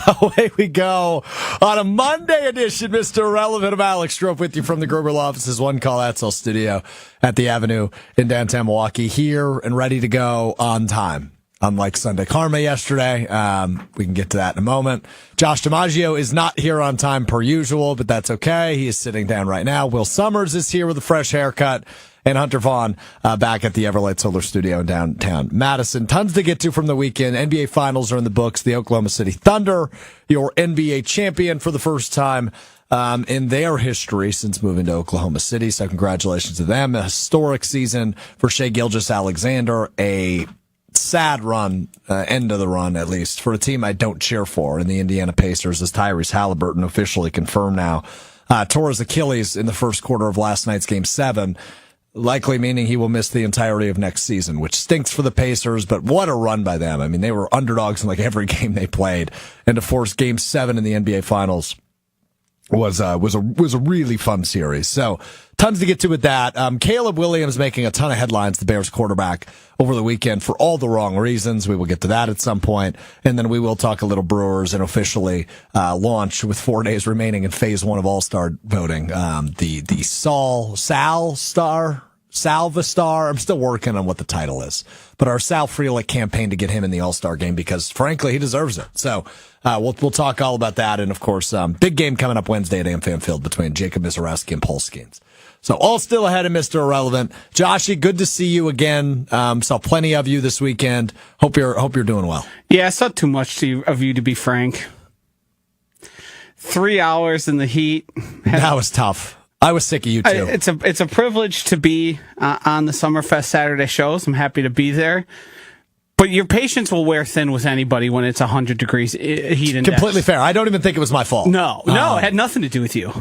Away we go on a Monday edition, Mr. Irrelevant. of Alex Strouf with you from the Gerber Law Office's One Call Atzel studio at the Avenue in downtown Milwaukee, here and ready to go on time. Unlike Sunday Karma yesterday. We can get to that in a moment. Josh DiMaggio is not here on time per usual, but that's okay. He is sitting down right now. Will Summers is here with a fresh haircut. And Hunter Vaughn back at the Everlight Solar Studio in downtown Madison. Tons to get to from the weekend. NBA Finals are in the books. The Oklahoma City Thunder, your NBA champion for the first time in their history since moving to Oklahoma City. So congratulations to them. A historic season for Shai Gilgeous-Alexander. A sad run, end of the run at least, for a team I don't cheer for in the Indiana Pacers, as Tyrese Haliburton officially confirmed now tore his Achilles in the first quarter of last night's Game 7. Likely meaning he will miss the entirety of next season, which stinks for the Pacers, but what a run by them. I mean, they were underdogs in like every game they played, and to force Game 7 in the NBA Finals was a really fun series. So tons to get to with that. Caleb Williams making a ton of headlines, the Bears quarterback, over the weekend for all the wrong reasons. We will get to that at some point. And then we will talk a little Brewers and officially launch with 4 days remaining in phase 1 of All-Star voting. The Salvastar. I'm still working on what the title is, but our Sal Frelick campaign to get him in the All-Star game, because frankly, he deserves it. So, we'll talk all about that. And of course, big game coming up Wednesday at AmFam Field between Jacob Misiorowski and Paul Skenes. So all still ahead of Mr. Irrelevant. Joshy, good to see you again. Saw plenty of you this weekend. Hope you're doing well. Yeah, I saw too much of you, to be frank. 3 hours in the heat. That was tough. I was sick of you too. It's a privilege to be on the Summerfest Saturday shows. I'm happy to be there. But your patience will wear thin with anybody when it's 100 degrees heat index. Completely fair. I don't even think it was my fault. No, it had nothing to do with you.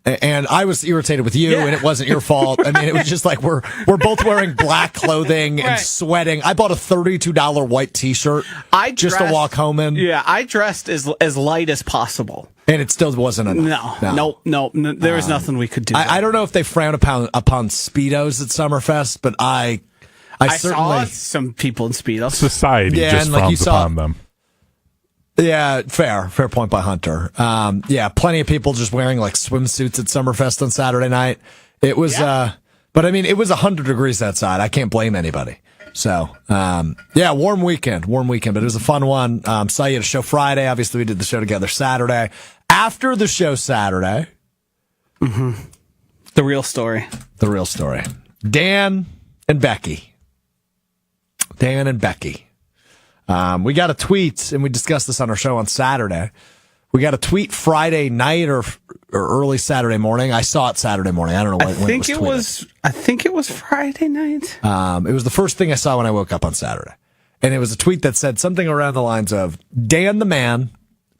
And I was irritated with you, and it wasn't your fault. I mean, it was just like we're both wearing black clothing and sweating. I bought a $32 white T-shirt just to walk home in. Yeah, I dressed as light as possible. And it still wasn't enough. No. There was nothing we could do. I don't know if they frown upon Speedos at Summerfest, but I certainly saw some people in Speedos. Society just frowns upon them. Yeah, fair point by Hunter. Plenty of people just wearing like swimsuits at Summerfest on Saturday night. It was, but I mean, it was 100 degrees outside. I can't blame anybody. So, warm weekend, but it was a fun one. Saw you at a show Friday. Obviously, we did the show together Saturday. After the show Saturday, the real story. Dan and Becky. We got a tweet, and we discussed this on our show on Saturday. We got a tweet Friday night or early Saturday morning. I saw it Saturday morning. I don't know when it was tweeted. I think it was Friday night. It was the first thing I saw when I woke up on Saturday. And it was a tweet that said something around the lines of, Dan the Man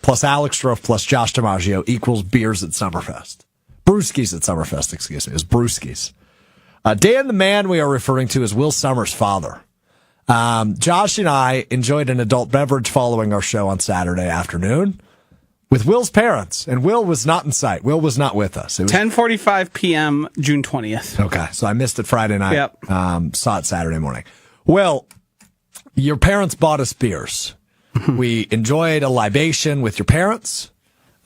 plus Alex Strouf plus Josh DiMaggio equals beers at Summerfest. Brewskis at Summerfest, excuse me. It was Brewskis. Dan the Man we are referring to as Will Summers' father. Josh and I enjoyed an adult beverage following our show on Saturday afternoon with Will's parents, and Will was not in sight. Will was not with us. It was 10:45 p.m., June 20th. Okay, so I missed it Friday night. Yep. Saw it Saturday morning. Well, your parents bought us beers. We enjoyed a libation with your parents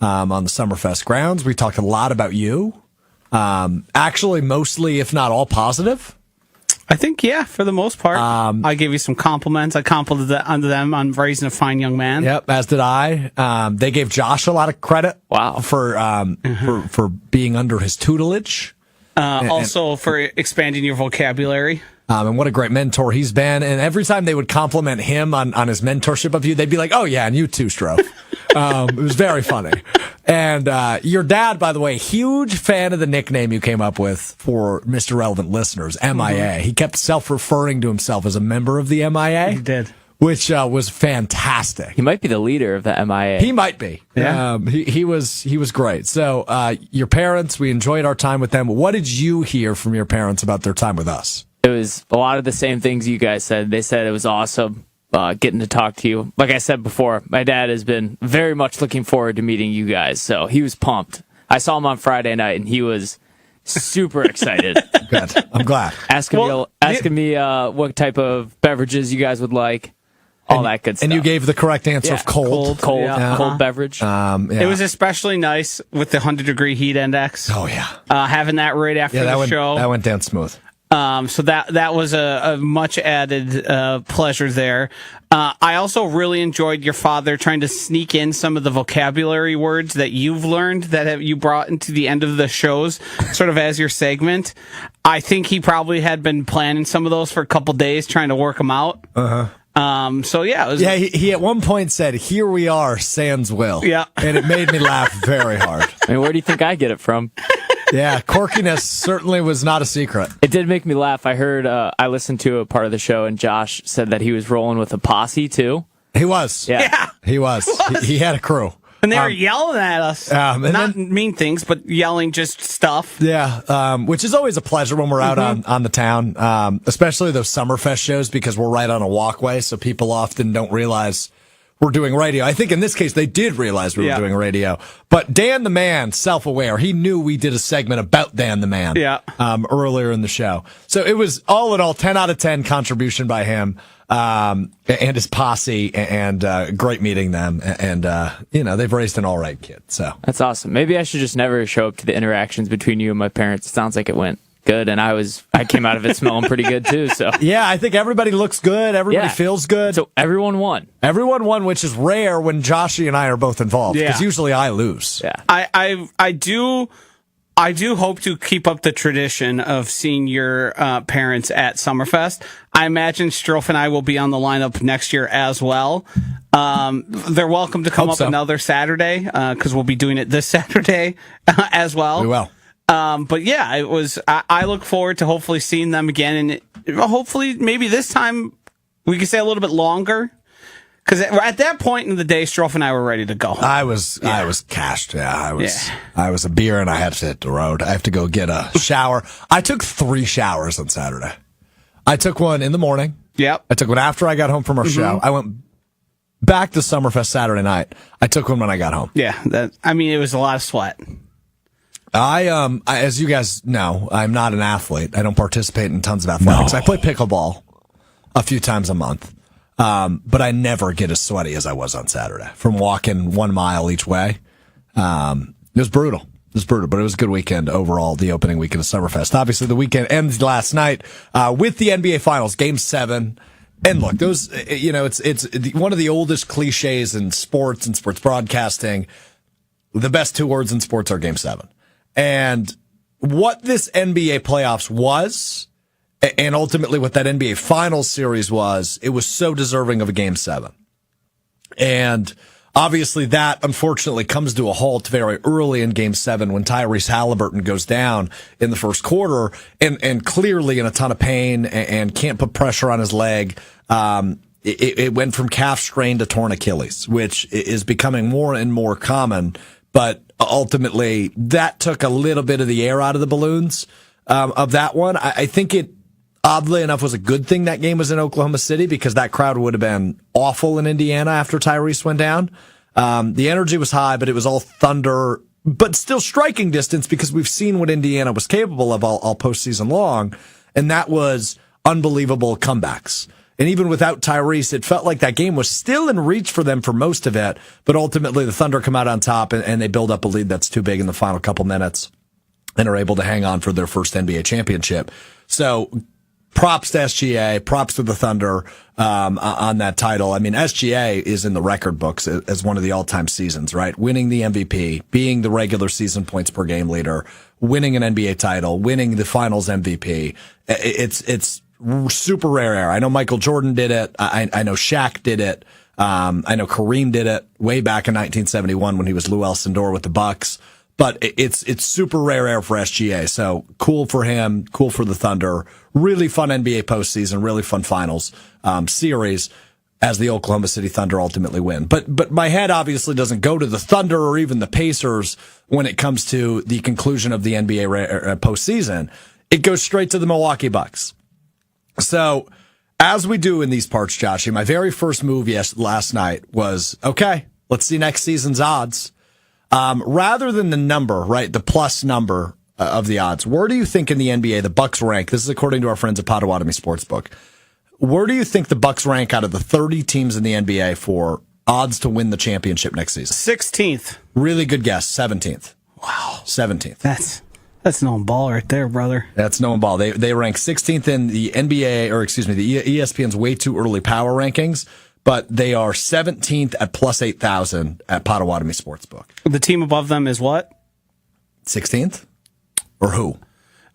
on the Summerfest grounds. We talked a lot about you. Actually, mostly, if not all, positive. I think, for the most part. I gave you some compliments. I complimented them on raising a fine young man. Yep, as did I. They gave Josh a lot of credit. Wow. For being under his tutelage. Also for expanding your vocabulary. And what a great mentor he's been. And every time they would compliment him on his mentorship of you, they'd be like, oh, yeah, and you too, Strouf. It was very funny. And your dad, by the way, huge fan of the nickname you came up with for Mr. Relevant listeners, MIA. Mm-hmm. He kept self-referring to himself as a member of the MIA. He did. Which was fantastic. He might be the leader of the MIA. He might be. Yeah. He was great. So your parents, we enjoyed our time with them. What did you hear from your parents about their time with us? It was a lot of the same things you guys said. They said it was awesome getting to talk to you. Like I said before, my dad has been very much looking forward to meeting you guys, so he was pumped. I saw him on Friday night, and he was super excited. Good. I'm glad. Asking me what type of beverages you guys would like. all that good stuff. And you gave the correct answer of cold. Cold beverage. It was especially nice with the 100-degree heat index. Oh, yeah. Having that right after the show. That went down smooth. So that was a much added pleasure there. I also really enjoyed your father trying to sneak in some of the vocabulary words that you've learned that you brought into the end of the shows, sort of as your segment. I think he probably had been planning some of those for a couple days, trying to work them out. So yeah, it was, he at one point said, "Here we are, sans Will." Yeah, and it made me laugh very hard. I mean, where do you think I get it from? Yeah, quirkiness certainly was not a secret. It did make me laugh. I heard, I listened to a part of the show, and Josh said that he was rolling with a posse, too. He was. Yeah. He was. He had a crew. And they were yelling at us. Not mean things, but yelling just stuff. Yeah, which is always a pleasure when we're out on the town, especially those Summerfest shows, because we're right on a walkway, so people often don't realize we're doing radio. I think in this case, they did realize we were doing radio. But Dan the Man, self-aware, he knew we did a segment about Dan the Man earlier in the show. So it was all in all 10 out of 10 contribution by him and his posse, and great meeting them. And they've raised an all right kid. So that's awesome. Maybe I should just never show up to the interactions between you and my parents. It sounds like it went good, and I came out of it smelling pretty good too. So yeah, I think everybody looks good. Everybody feels good. So everyone won. Everyone won, which is rare when Joshy and I are both involved, because usually I lose. Yeah, I do hope to keep up the tradition of seeing your parents at Summerfest. I imagine Strouf and I will be on the lineup next year as well. They're welcome to come up another Saturday, because we'll be doing it this Saturday as well. We will. But yeah, it was. I look forward to hopefully seeing them again, and hopefully maybe this time we can stay a little bit longer. Because at that point in the day, Strouf and I were ready to go. I was cashed. Yeah, I was a beer, and I had to hit the road. I have to go get a shower. I took 3 showers on Saturday. I took one in the morning. Yep. I took one after I got home from our show. I went back to Summerfest Saturday night. I took one when I got home. Yeah, it was a lot of sweat. I as you guys know, I'm not an athlete. I don't participate in tons of athletics. I play pickleball a few times a month. But I never get as sweaty as I was on Saturday from walking 1 mile each way. It was brutal. But it was a good weekend overall, the opening weekend of Summerfest. Obviously, the weekend ends last night, with the NBA Finals, Game 7. And look, those, it's one of the oldest cliches in sports and sports broadcasting. The best 2 words in sports are Game 7. And what this NBA playoffs was, and ultimately what that NBA Finals series was, it was so deserving of a Game 7. And obviously that, unfortunately, comes to a halt very early in Game 7 when Tyrese Haliburton goes down in the first quarter and clearly in a ton of pain and can't put pressure on his leg. It went from calf strain to torn Achilles, which is becoming more and more common. But ultimately, that took a little bit of the air out of the balloons of that one. I think it, oddly enough, was a good thing that game was in Oklahoma City, because that crowd would have been awful in Indiana after Tyrese went down. The energy was high, but it was all thunder, but still striking distance, because we've seen what Indiana was capable of all postseason long, and that was unbelievable comebacks. And even without Tyrese, it felt like that game was still in reach for them for most of it, but ultimately the Thunder come out on top, and they build up a lead that's too big in the final couple minutes and are able to hang on for their first NBA championship. So props to SGA, props to the Thunder on that title. I mean, SGA is in the record books as one of the all-time seasons, right? Winning the MVP, being the regular season points per game leader, winning an NBA title, winning the finals MVP. It's super rare. I know Michael Jordan did it. I know Shaq did it. I know Kareem did it way back in 1971 when he was Lou Alcindor with the Bucks. But it's super rare air for SGA. So cool for him, cool for the Thunder. Really fun NBA postseason, really fun finals series as the Oklahoma City Thunder ultimately win. But my head obviously doesn't go to the Thunder or even the Pacers when it comes to the conclusion of the NBA postseason. It goes straight to the Milwaukee Bucks. So as we do in these parts, Joshy, my very first move last night was, okay, let's see next season's odds. Rather than the number, right, the plus number of the odds, where do you think in the NBA the Bucks rank? This is according to our friends at Potawatomi Sportsbook. where do you think the Bucks rank out of the 30 teams in the NBA for odds to win the championship next season? 16th. Really good guess. 17th. Wow. 17th. That's no ball right there, brother. That's no ball. They rank 16th in the NBA, or excuse me, the ESPN's way too early power rankings, but they are 17th at plus 8,000 at Potawatomi Sportsbook. The team above them is what? 16th? Or who?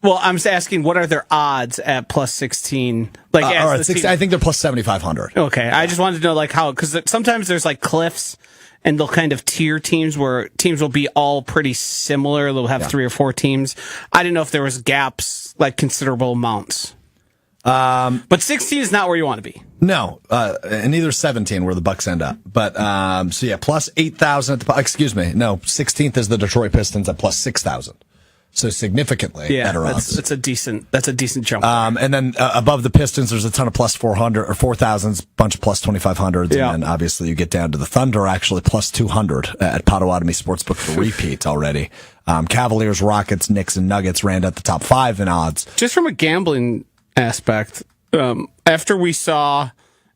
Well, I'm just asking, what are their odds at plus 16? All right, I think they're plus 7,500. Okay, I just wanted to know how, because sometimes there's cliffs, and they'll kind of tier teams where teams will be all pretty similar. They'll have 3 or 4 teams. I didn't know if there was gaps, considerable amounts. But 16 is not where you want to be. No, and neither 17 where the Bucks end up. But plus 8,000 at 16th is the Detroit Pistons at plus 6,000. So significantly better odds. That's a decent jump. And then above the Pistons, there's a ton of plus 400 or 4,000s, bunch of plus 2,500s. Yeah. And then obviously you get down to the Thunder, actually plus 200 at Potawatomi Sportsbook for repeats already. Cavaliers, Rockets, Knicks, and Nuggets ran at the top 5 in odds. Just from a gambling aspect, after we saw,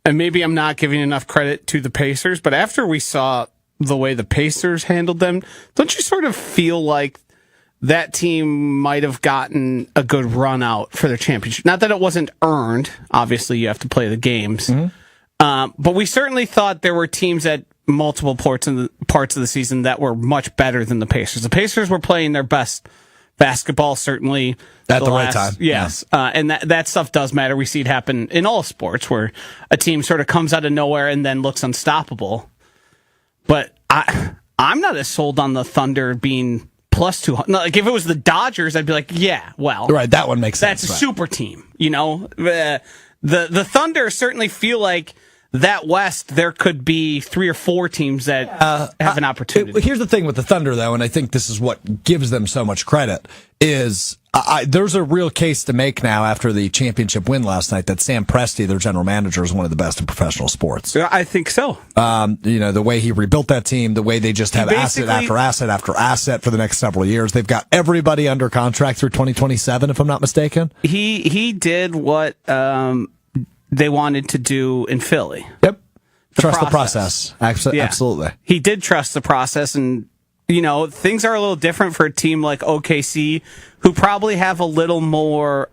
and maybe I'm not giving enough credit to the Pacers, but after we saw the way the Pacers handled them, don't you sort of feel like that team might have gotten a good run out for their championship? Not that it wasn't earned. Obviously, you have to play the games. Mm-hmm. But we certainly thought there were teams at multiple parts of the season that were much better than the Pacers. The Pacers were playing their best basketball, certainly. At the right time. Yes. Yeah. And that stuff does matter. We see it happen in all sports where a team sort of comes out of nowhere and then looks unstoppable. But I'm not as sold on the Thunder being plus 200. If it was the Dodgers, I'd be like, yeah, well. Right, that one makes sense. That's a super team, The Thunder certainly feel like that West, there could be 3 or 4 teams that have an opportunity. Here's the thing with the Thunder, though, and I think this is what gives them so much credit, is there's a real case to make now after the championship win last night that Sam Presti, their general manager, is one of the best in professional sports. I think so. The way he rebuilt that team, the way they just have asset after asset after asset for the next several years. They've got everybody under contract through 2027, if I'm not mistaken. He did what they wanted to do in Philly. Yep. Trust the process. Absolutely. He did trust the process, and things are a little different for a team like OKC, who probably have a little more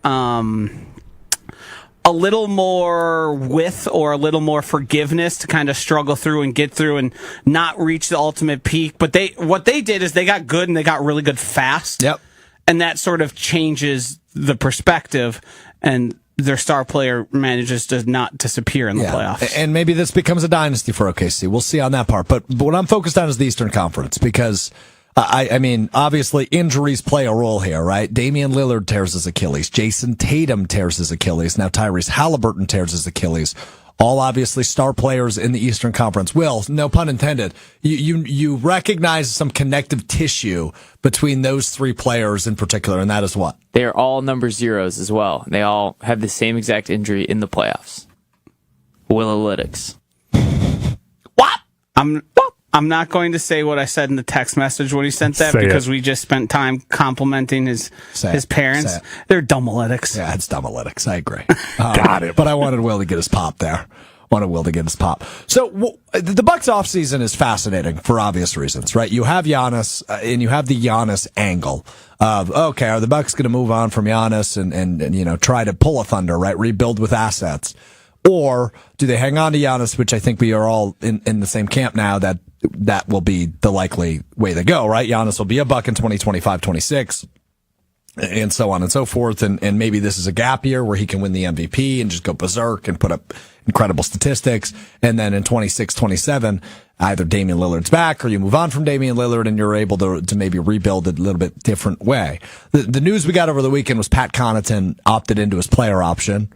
width or a little more forgiveness to kind of struggle through and get through and not reach the ultimate peak. But what they did is they got good and they got really good fast. Yep. And that sort of changes the perspective, and their star player manages to not disappear in the playoffs. And maybe this becomes a dynasty for OKC. We'll see on that part. But what I'm focused on is the Eastern Conference, because I mean, obviously injuries play a role here, right? Damian Lillard tears his Achilles. Jason Tatum tears his Achilles. Now Tyrese Haliburton tears his Achilles. All obviously star players in the Eastern Conference. Will, no pun intended, you recognize some connective tissue between those 3 players in particular, and that is what? They are all number 0s as well. They all have the same exact injury in the playoffs. Willalytics. What? I'm not going to say what I said in the text message when he sent that because we just spent time complimenting his parents. They're dumbalytics. Yeah, it's dumbalytics. I agree. Got it. But I wanted Will to get his pop there. So the Bucks offseason is fascinating for obvious reasons, right? You have Giannis, and you have the Giannis angle of, okay, are the Bucks going to move on from Giannis and try to pull a Thunder, right? Rebuild with assets. Or do they hang on to Giannis, which I think we are all in the same camp now, that will be the likely way to go, right? Giannis will be a Buck in 2025-26, and so on and so forth. And maybe this is a gap year where he can win the MVP and just go berserk and put up incredible statistics. And then in 26-27, either Damian Lillard's back or you move on from Damian Lillard and you're able to maybe rebuild it a little bit different way. The news we got over the weekend was Pat Connaughton opted into his player option,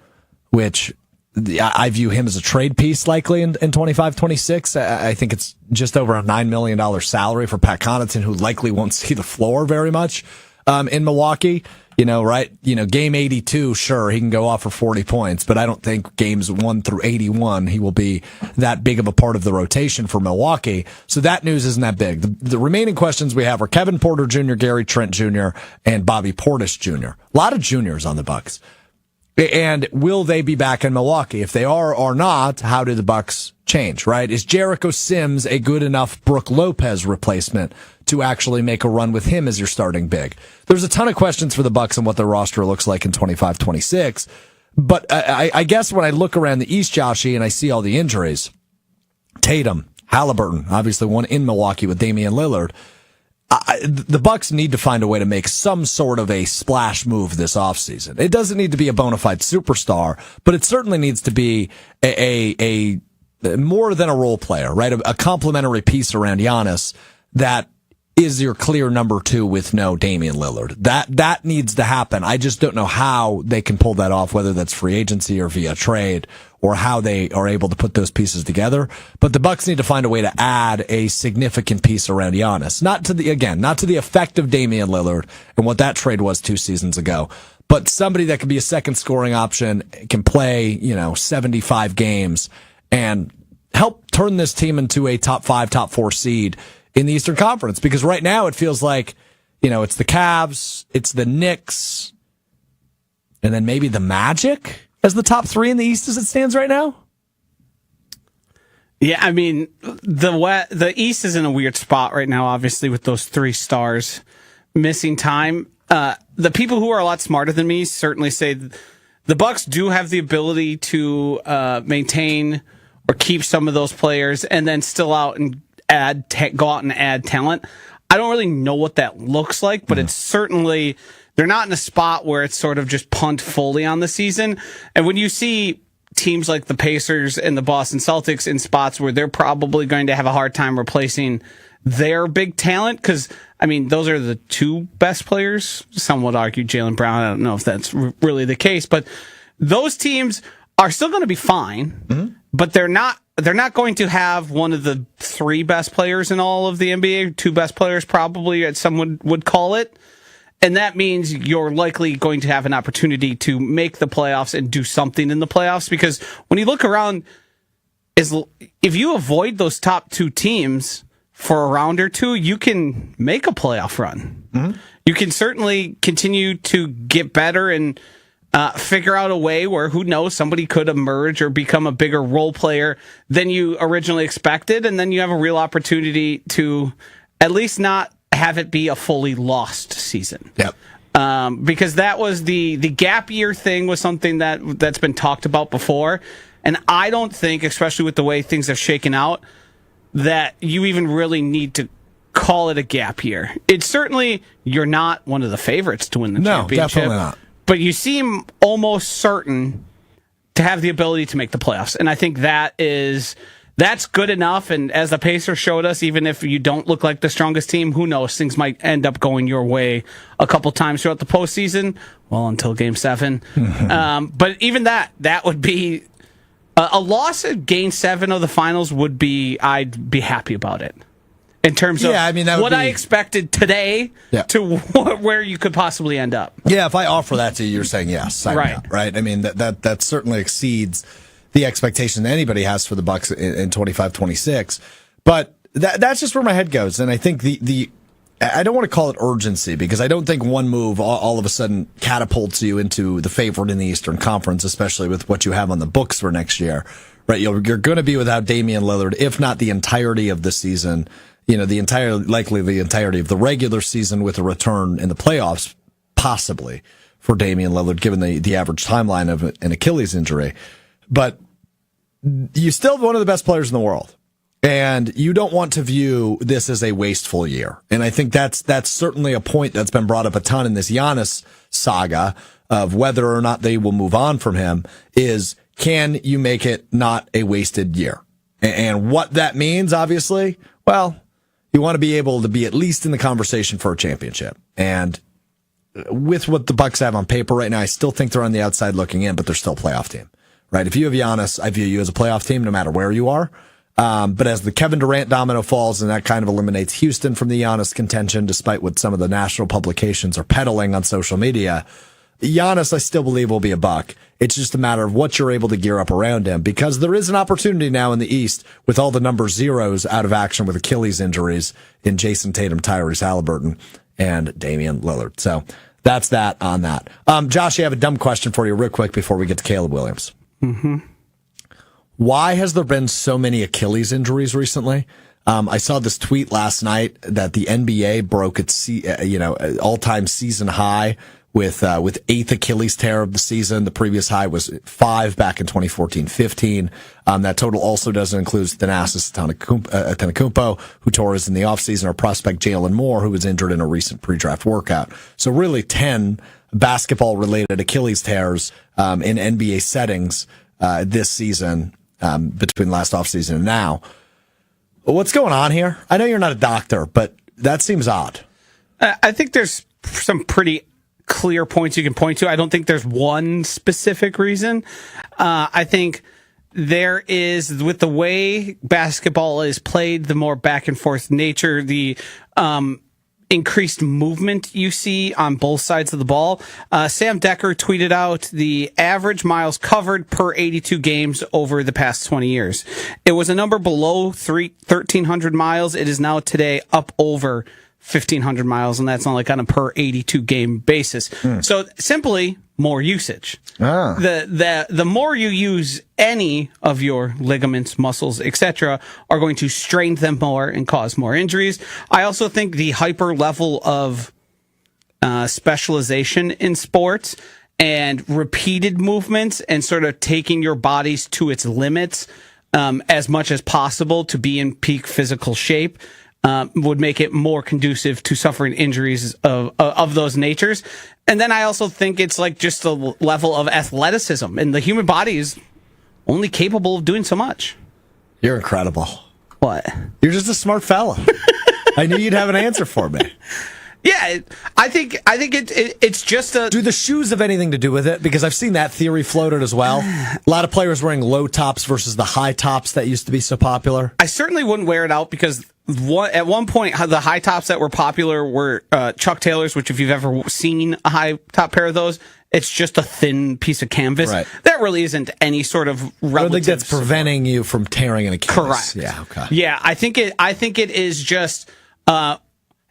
which I view him as a trade piece likely in 25-26. I think it's just over a $9 million salary for Pat Connaughton, who likely won't see the floor very much in Milwaukee. Game 82, sure, he can go off for 40 points, but I don't think games 1 through 81 he will be that big of a part of the rotation for Milwaukee. So that news isn't that big. The remaining questions we have are Kevin Porter Jr., Gary Trent Jr., and Bobby Portis Jr. A lot of juniors on the Bucks. And will they be back in Milwaukee? If they are or not, how do the Bucks change, right? Is Jericho Sims a good enough Brook Lopez replacement to actually make a run with him as your starting big? There's a ton of questions for the Bucks and what their roster looks like in 25-26. But I guess when I look around the East, Joshy, and I see all the injuries, Tatum, Haliburton, obviously one in Milwaukee with Damian Lillard, the Bucks need to find a way to make some sort of a splash move this offseason. It doesn't need to be a bona fide superstar, but it certainly needs to be a more than a role player, right? A complementary piece around Giannis that is your clear number 2 with no Damian Lillard. That needs to happen. I just don't know how they can pull that off, whether that's free agency or via trade, or how they are able to put those pieces together. But the Bucks need to find a way to add a significant piece around Giannis. Not to the effect of Damian Lillard and what that trade was 2 seasons ago, but somebody that can be a second scoring option, can play, 75 games and help turn this team into a top 5, top 4 seed in the Eastern Conference. Because right now it feels like, it's the Cavs, it's the Knicks, and then maybe the Magic as the top 3 in the East as it stands right now. Yeah, I mean, the East is in a weird spot right now, obviously, with those 3 stars missing time. The people who are a lot smarter than me certainly say the Bucks do have the ability to maintain or keep some of those players and then still out and go out and add talent. I don't really know what that looks like, but it's certainly, they're not in a spot where it's sort of just punt fully on the season. And when you see teams like the Pacers and the Boston Celtics in spots where they're probably going to have a hard time replacing their big talent, because, I mean, those are the 2 best players. Some would argue Jaylen Brown. I don't know if that's really the case, but those teams are still going to be fine, but they're not going to have one of the 3 best players in all of the NBA, 2 best players probably, as someone would call it. And that means you're likely going to have an opportunity to make the playoffs and do something in the playoffs. Because when you look around, if you avoid those top 2 teams for a round or 2, you can make a playoff run. Mm-hmm. You can certainly continue to get better and figure out a way where, who knows, somebody could emerge or become a bigger role player than you originally expected. And then you have a real opportunity to at least not have it be a fully lost season. Yep. Because that was the gap year thing was something that's been talked about before. And I don't think, especially with the way things have shaken out, that you even really need to call it a gap year. It's certainly, you're not one of the favorites to win the championship. No, definitely not. But you seem almost certain to have the ability to make the playoffs. And I think that's good enough. And as the Pacers showed us, even if you don't look like the strongest team, who knows, things might end up going your way a couple times throughout the postseason. Well, until Game 7. But even that would be a loss at Game 7 of the finals I'd be happy about it. In terms of what I expected today to where you could possibly end up. Yeah, if I offer that to you, you're saying yes. Sign me up, right? I mean, that certainly exceeds the expectation that anybody has for the Bucks in 25-26. But that's just where my head goes. And I think I don't want to call it urgency, because I don't think one move all of a sudden catapults you into the favorite in the Eastern Conference, especially with what you have on the books for next year. Right? You're going to be without Damian Lillard, if not the entirety of the season. Likely the entirety of the regular season, with a return in the playoffs, possibly, for Damian Lillard, given the average timeline of an Achilles injury. But you still have one of the best players in the world, and you don't want to view this as a wasteful year. And I think that's certainly a point that's been brought up a ton in this Giannis saga of whether or not they will move on from him is, can you make it not a wasted year? And what that means, obviously, well, you want to be able to be at least in the conversation for a championship. And with what the Bucks have on paper right now, I still think they're on the outside looking in, but they're still a playoff team, right? If you have Giannis, I view you as a playoff team no matter where you are. But as the Kevin Durant domino falls, and that kind of eliminates Houston from the Giannis contention, despite what some of the national publications are peddling on social media, Giannis, I still believe, will be a Buck. It's just a matter of what you're able to gear up around him, because there is an opportunity now in the East with all the number zeros out of action with Achilles injuries in Jason Tatum, Tyrese Haliburton, and Damian Lillard. So that's that on that. Josh, I have a dumb question for you real quick before we get to Caleb Williams. Mm-hmm. Why has there been so many Achilles injuries recently? I saw this tweet last night that the NBA broke its all-time season high with eighth Achilles tear of the season. The previous high was 5 back in 2014-15. That total also doesn't include Thanasis Antetokounmpo, who tore his in the offseason, or prospect Jalen Moore, who was injured in a recent pre-draft workout. So really 10 basketball-related Achilles tears in NBA settings this season, between last offseason and now. What's going on here? I know you're not a doctor, but that seems odd. I think there's some pretty clear points you can point to. I don't think there's one specific reason. I think there is, with the way basketball is played, the more back and forth nature, the increased movement you see on both sides of the ball. Sam Decker tweeted out the average miles covered per 82 games over the past 20 years. It was a number below 1,300 miles. It is now today up over 1,500 miles, and that's only kind of per 82 game basis. So simply more usage. The more you use any of your ligaments, muscles, etc., are going to strain them more and cause more injuries. I also think the hyper level of specialization in sports and repeated movements and sort of taking your bodies to its limits as much as possible to be in peak physical shape would make it more conducive to suffering injuries of those natures. And then I also think it's like just the level of athleticism, and the human body is only capable of doing so much. You're incredible. What? You're just a smart fella. I knew you'd have an answer for me. Yeah, I think it's just a... Do the shoes have anything to do with it? Because I've seen that theory floated as well. A lot of players wearing low tops versus the high tops that used to be so popular. I certainly wouldn't wear it out, because at one point the high tops that were popular were Chuck Taylors, which if you've ever seen a high top pair of those, it's just a thin piece of canvas. Right. That really isn't any sort of relative... I don't think that's preventing you from tearing an Achilles. Correct. Yeah, okay. Yeah, I think it is just...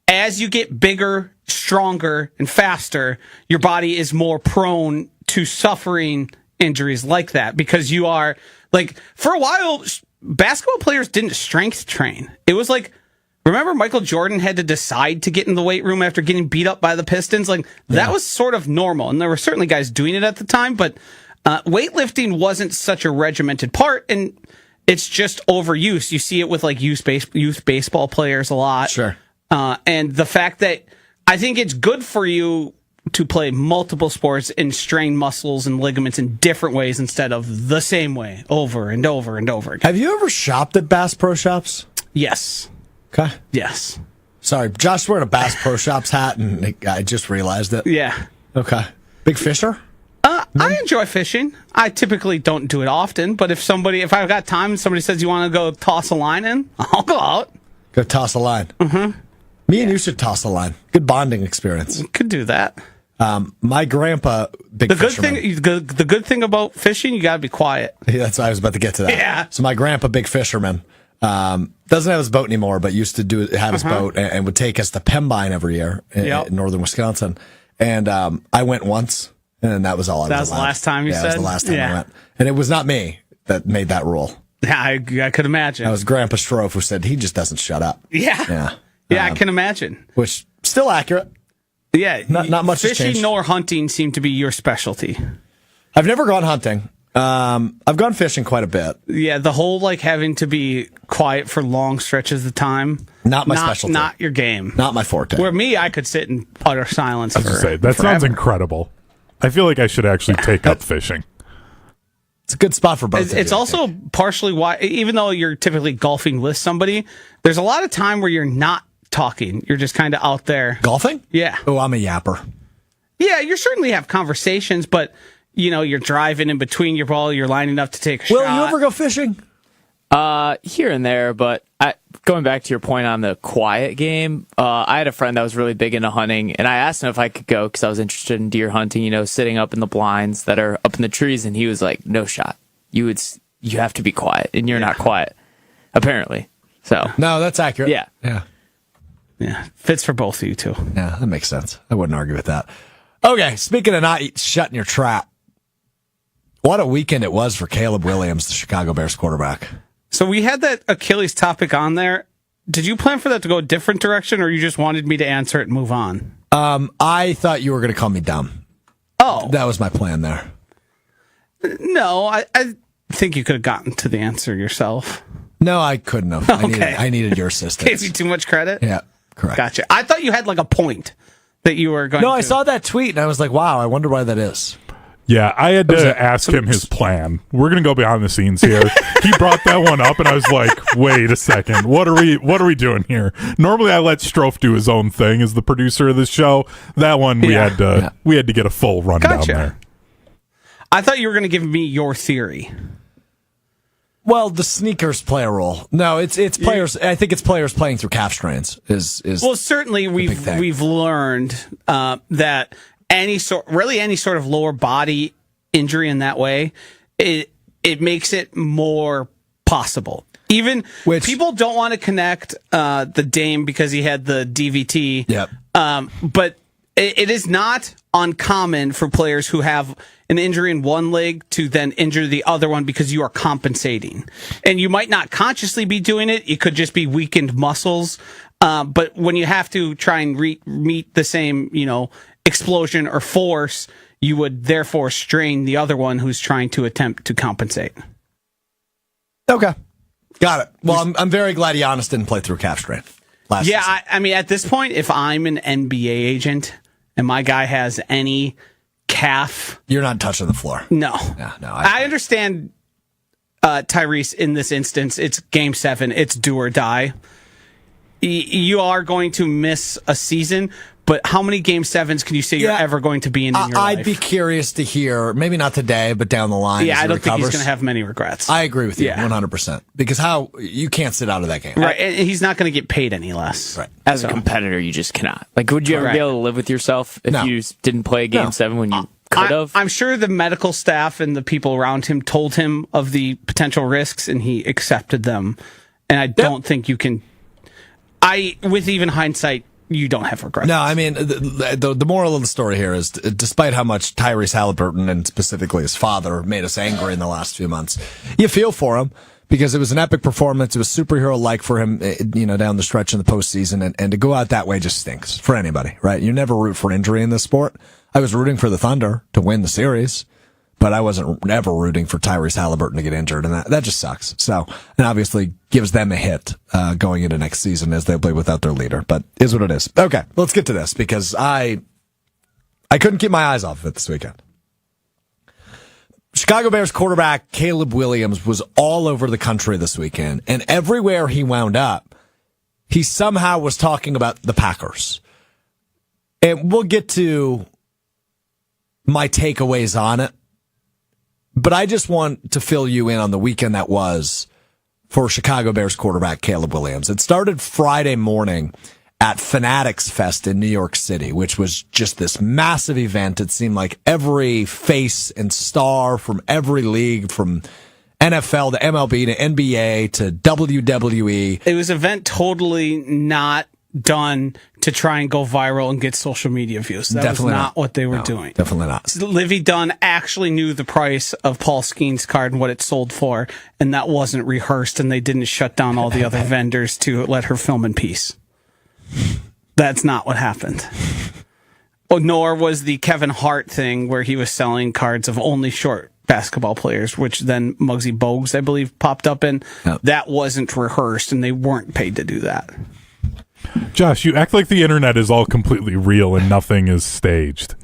as you get bigger, stronger, and faster, your body is more prone to suffering injuries like that, because you are, like, for a while, basketball players didn't strength train. It was like, remember Michael Jordan had to decide to get in the weight room after getting beat up by the Pistons? Like, that was sort of normal, and there were certainly guys doing it at the time, but weightlifting wasn't such a regimented part, and it's just overuse. You see it with, like, youth baseball players a lot. Sure. And the fact that I think it's good for you to play multiple sports and strain muscles and ligaments in different ways instead of the same way over and over and over again. Have you ever shopped at Bass Pro Shops? Yes. Okay. Yes. Sorry, Josh wearing a Bass Pro Shops hat, and I just realized it. Yeah. Okay. Big fisher? I enjoy fishing. I typically don't do it often, but if I've got time and somebody says you want to go toss a line in, I'll go out. Go toss a line. Mm-hmm. Me and you should toss a line. Good bonding experience. Could do that. My grandpa, big fisherman. The good thing about fishing, you got to be quiet. Yeah, that's why I was about to get to that. Yeah. So my grandpa, big fisherman, doesn't have his boat anymore, but used to have his boat and would take us to Pembine every year in northern Wisconsin. And I went once, and that was all I was allowed. That was the last time you said? That was the last time I went. And it was not me that made that rule. Yeah, I could imagine. That was Grandpa Strouf, who said he just doesn't shut up. Yeah. Yeah, I can imagine. Which, still accurate. Yeah. Not much has fishing changed. nor hunting seem to be your specialty. I've never gone hunting. I've gone fishing quite a bit. Yeah, the whole, like, having to be quiet for long stretches of time. Not my specialty. Not your game. Not my forte. Where me, I could sit in utter silence that forever. sounds incredible. I feel like I should actually take up fishing. It's a good spot for both. It's also partially why, even though you're typically golfing with somebody, there's a lot of time where you're not talking. You're just kind of out there. Golfing? Yeah. Oh, I'm a yapper. Yeah, you certainly have conversations, but, you're driving in between your ball, you're lining up to take a shot. Will you ever go fishing? Here and there, but going back to your point on the quiet game, I had a friend that was really big into hunting, and I asked him if I could go because I was interested in deer hunting, sitting up in the blinds that are up in the trees, and he was like, no shot. You have to be quiet, and you're not quiet, apparently. So no, that's accurate. Yeah. Yeah, fits for both of you, too. Yeah, that makes sense. I wouldn't argue with that. Okay, speaking of not shutting your trap, what a weekend it was for Caleb Williams, the Chicago Bears quarterback. So we had that Achilles topic on there. Did you plan for that to go a different direction, or you just wanted me to answer it and move on? I thought you were going to call me dumb. Oh. That was my plan there. No, I think you could have gotten to the answer yourself. No, I couldn't have. Okay. I needed your assistance. Gave you too much credit? Yeah, correct. Gotcha. I thought you had like a point that you were going to. No, I saw that tweet and I was like, wow, I wonder why that is. Yeah, I had to ask him his plan. We're going to go behind the scenes here. He brought that one up, and I was like, wait a second. What are we doing here? Normally, I let Strouf do his own thing as the producer of this show. That one, we had to get a full rundown there. I thought you were going to give me your theory. Well, the sneakers play a role. No, it's players. I think it's players playing through calf strains. Well, certainly we've learned that any sort of lower body injury in that way, it makes it more possible. Even people don't want to connect the Dame because he had the DVT. Yep. But it is not uncommon for players who have an injury in one leg to then injure the other one because you are compensating. And you might not consciously be doing it. It could just be weakened muscles. But when you have to try and meet the same, explosion or force, you would therefore strain the other one who's trying to attempt to compensate. Okay. Got it. Well, I'm very glad Giannis didn't play through calf strain. I mean, at this point, if I'm an NBA agent and my guy has any calf... You're not touching the floor. No. Yeah, no. I understand Tyrese in this instance. It's Game 7. It's do or die. You are going to miss a season, but how many Game 7s can you say you're ever going to be in your life? I'd be curious to hear, maybe not today, but down the line. Yeah, I don't think he's going to have many regrets. I agree with you 100%. Because you can't sit out of that game. Right, and he's not going to get paid any less. Right. As a competitor, you just cannot. Like, would you ever be able to live with yourself if you didn't play a Game 7 when you could have? I'm sure the medical staff and the people around him told him of the potential risks, and he accepted them. And I don't think you can... with even hindsight, you don't have regrets. No, I mean, the moral of the story here is, despite how much Tyrese Haliburton and specifically his father made us angry in the last few months, you feel for him because it was an epic performance. It was superhero-like for him, down the stretch in the postseason, and to go out that way just stinks for anybody, right? You never root for injury in this sport. I was rooting for the Thunder to win the series, but I wasn't ever rooting for Tyrese Haliburton to get injured, and that just sucks. So, and obviously gives them a hit going into next season as they play without their leader, but is what it is. Okay, let's get to this because I couldn't keep my eyes off of it this weekend. Chicago Bears quarterback Caleb Williams was all over the country this weekend, and everywhere he wound up, he somehow was talking about the Packers. And we'll get to my takeaways on it. But I just want to fill you in on the weekend that was for Chicago Bears quarterback Caleb Williams. It started Friday morning at Fanatics Fest in New York City, which was just this massive event. It seemed like every face and star from every league, from NFL to MLB to NBA to WWE. It was an event totally not done to try and go viral and get social media views. That was not what they were doing. Definitely not. Livy Dunn actually knew the price of Paul Skenes' card and what it sold for, and that wasn't rehearsed, and they didn't shut down all the other vendors to let her film in peace. That's not what happened. Nor was the Kevin Hart thing where he was selling cards of only short basketball players, which then Muggsy Bogues, I believe, popped up in. Yep. That wasn't rehearsed, and they weren't paid to do that. Josh, you act like the internet is all completely real and nothing is staged.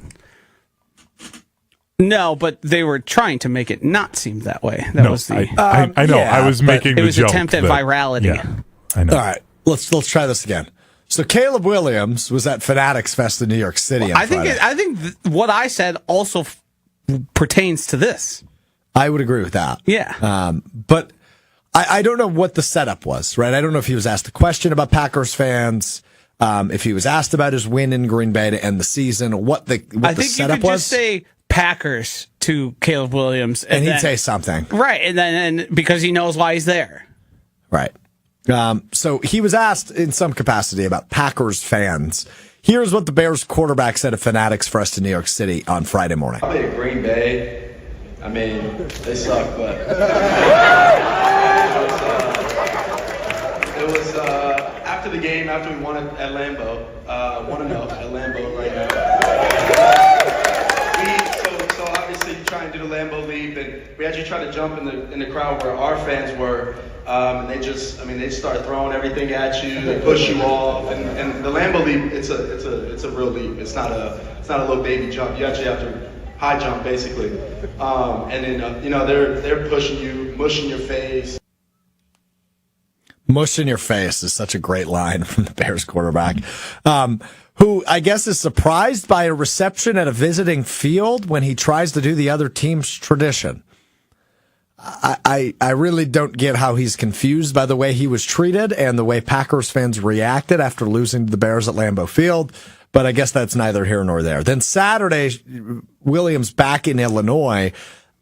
No, but they were trying to make it not seem that way. That was the. I know. I was making the joke. It was an attempt at virality. Yeah, I know. All right, let's try this again. So Caleb Williams was at Fanatics Fest in New York City. I think what I said also pertains to this. I would agree with that. Yeah. But I don't know what the setup was, right? I don't know if he was asked a question about Packers fans, if he was asked about his win in Green Bay to end the season, what the setup was. I think you could just say Packers to Caleb Williams. And he'd say something. Right. And then because he knows why he's there. Right. So he was asked in some capacity about Packers fans Here's what the Bears quarterback said at Fanatics for us to New York City on Friday morning. Probably at Green Bay. I mean, they suck, but it was after the game, after we won at Lambeau, 1-0 at Lambeau right now. So obviously you try and do the Lambeau Leap, and we actually tried to jump in the crowd where our fans were, and they start throwing everything at you, they push you off, and the Lambeau Leap, it's a real leap. It's not a little baby jump. You actually have to high jump basically, and then they're pushing you, mushing your face. Mush in your face is such a great line from the Bears quarterback, who I guess is surprised by a reception at a visiting field when he tries to do the other team's tradition. I really don't get how he's confused by the way he was treated and the way Packers fans reacted after losing to the Bears at Lambeau Field, but I guess that's neither here nor there. Then Saturday, Williams back in Illinois,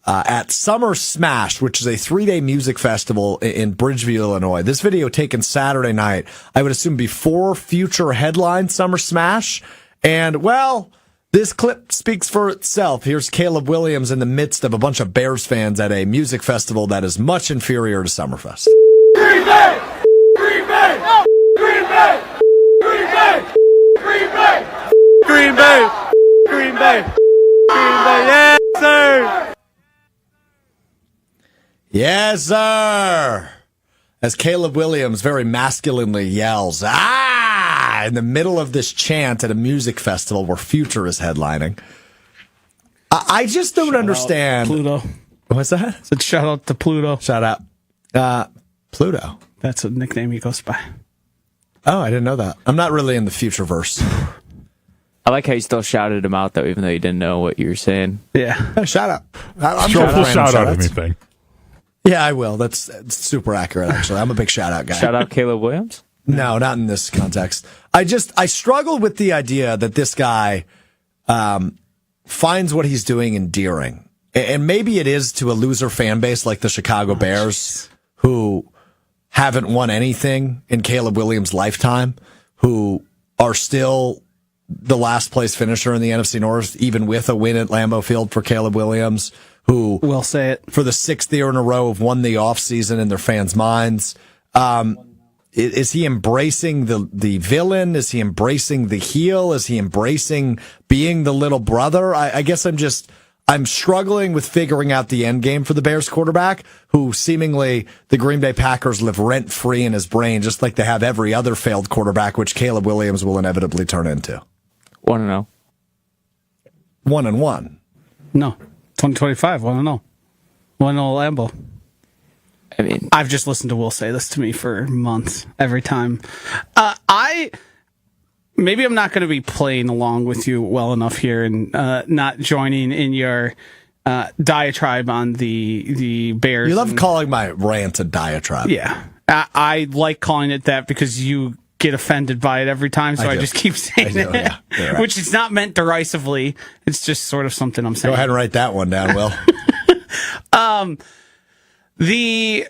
at Summer Smash, which is a 3-day music festival in Bridgeview, Illinois. This video taken Saturday night, I would assume before future headline Summer Smash. And, well, this clip speaks for itself. Here's Caleb Williams in the midst of a bunch of Bears fans at a music festival that is much inferior to Summerfest. Green Bay! Green Bay! Green Bay! Green Bay! Green Bay! Green Bay! Green Bay! Green Bay! Yes, sir! Yes, sir. As Caleb Williams very masculinely yells, "Ah!" in the middle of this chant at a music festival where Future is headlining. I just don't understand. Pluto. What's that? Said shout out to Pluto. Shout out. Pluto. That's a nickname he goes by. Oh, I didn't know that. I'm not really in the Future verse. I like how you still shouted him out, though, even though you didn't know what you were saying. Yeah. Shout out. I'm Strouf will shout out shout-outs. anything. Yeah, I will. That's super accurate, actually. I'm a big shout out guy. Shout out Caleb Williams? No, not in this context. I struggle with the idea that this guy finds what he's doing endearing. And maybe it is to a loser fan base like the Chicago Bears, who haven't won anything in Caleb Williams' lifetime, who are still the last place finisher in the NFC North, even with a win at Lambeau Field for Caleb Williams, who We'll say it. for the 6th year in a row have won the offseason in their fans' minds. Is he embracing the villain? Is he embracing the heel? Is he embracing being the little brother? I guess I'm struggling with figuring out the end game for the Bears quarterback, who seemingly the Green Bay Packers live rent-free in his brain, just like they have every other failed quarterback, which Caleb Williams will inevitably turn into. 1-0. 1-1. No. 2025, 1-0. 1-0 Lambeau. I mean, I've just listened to Will say this to me for months, every time. Maybe I'm not going to be playing along with you well enough here and not joining in your diatribe on the Bears. You love calling my rant a diatribe. Yeah. I like calling it that because you get offended by it every time, so I just keep saying it. Yeah. Right. Which is not meant derisively. It's just sort of something I'm saying. Go ahead and write that one down, Will. The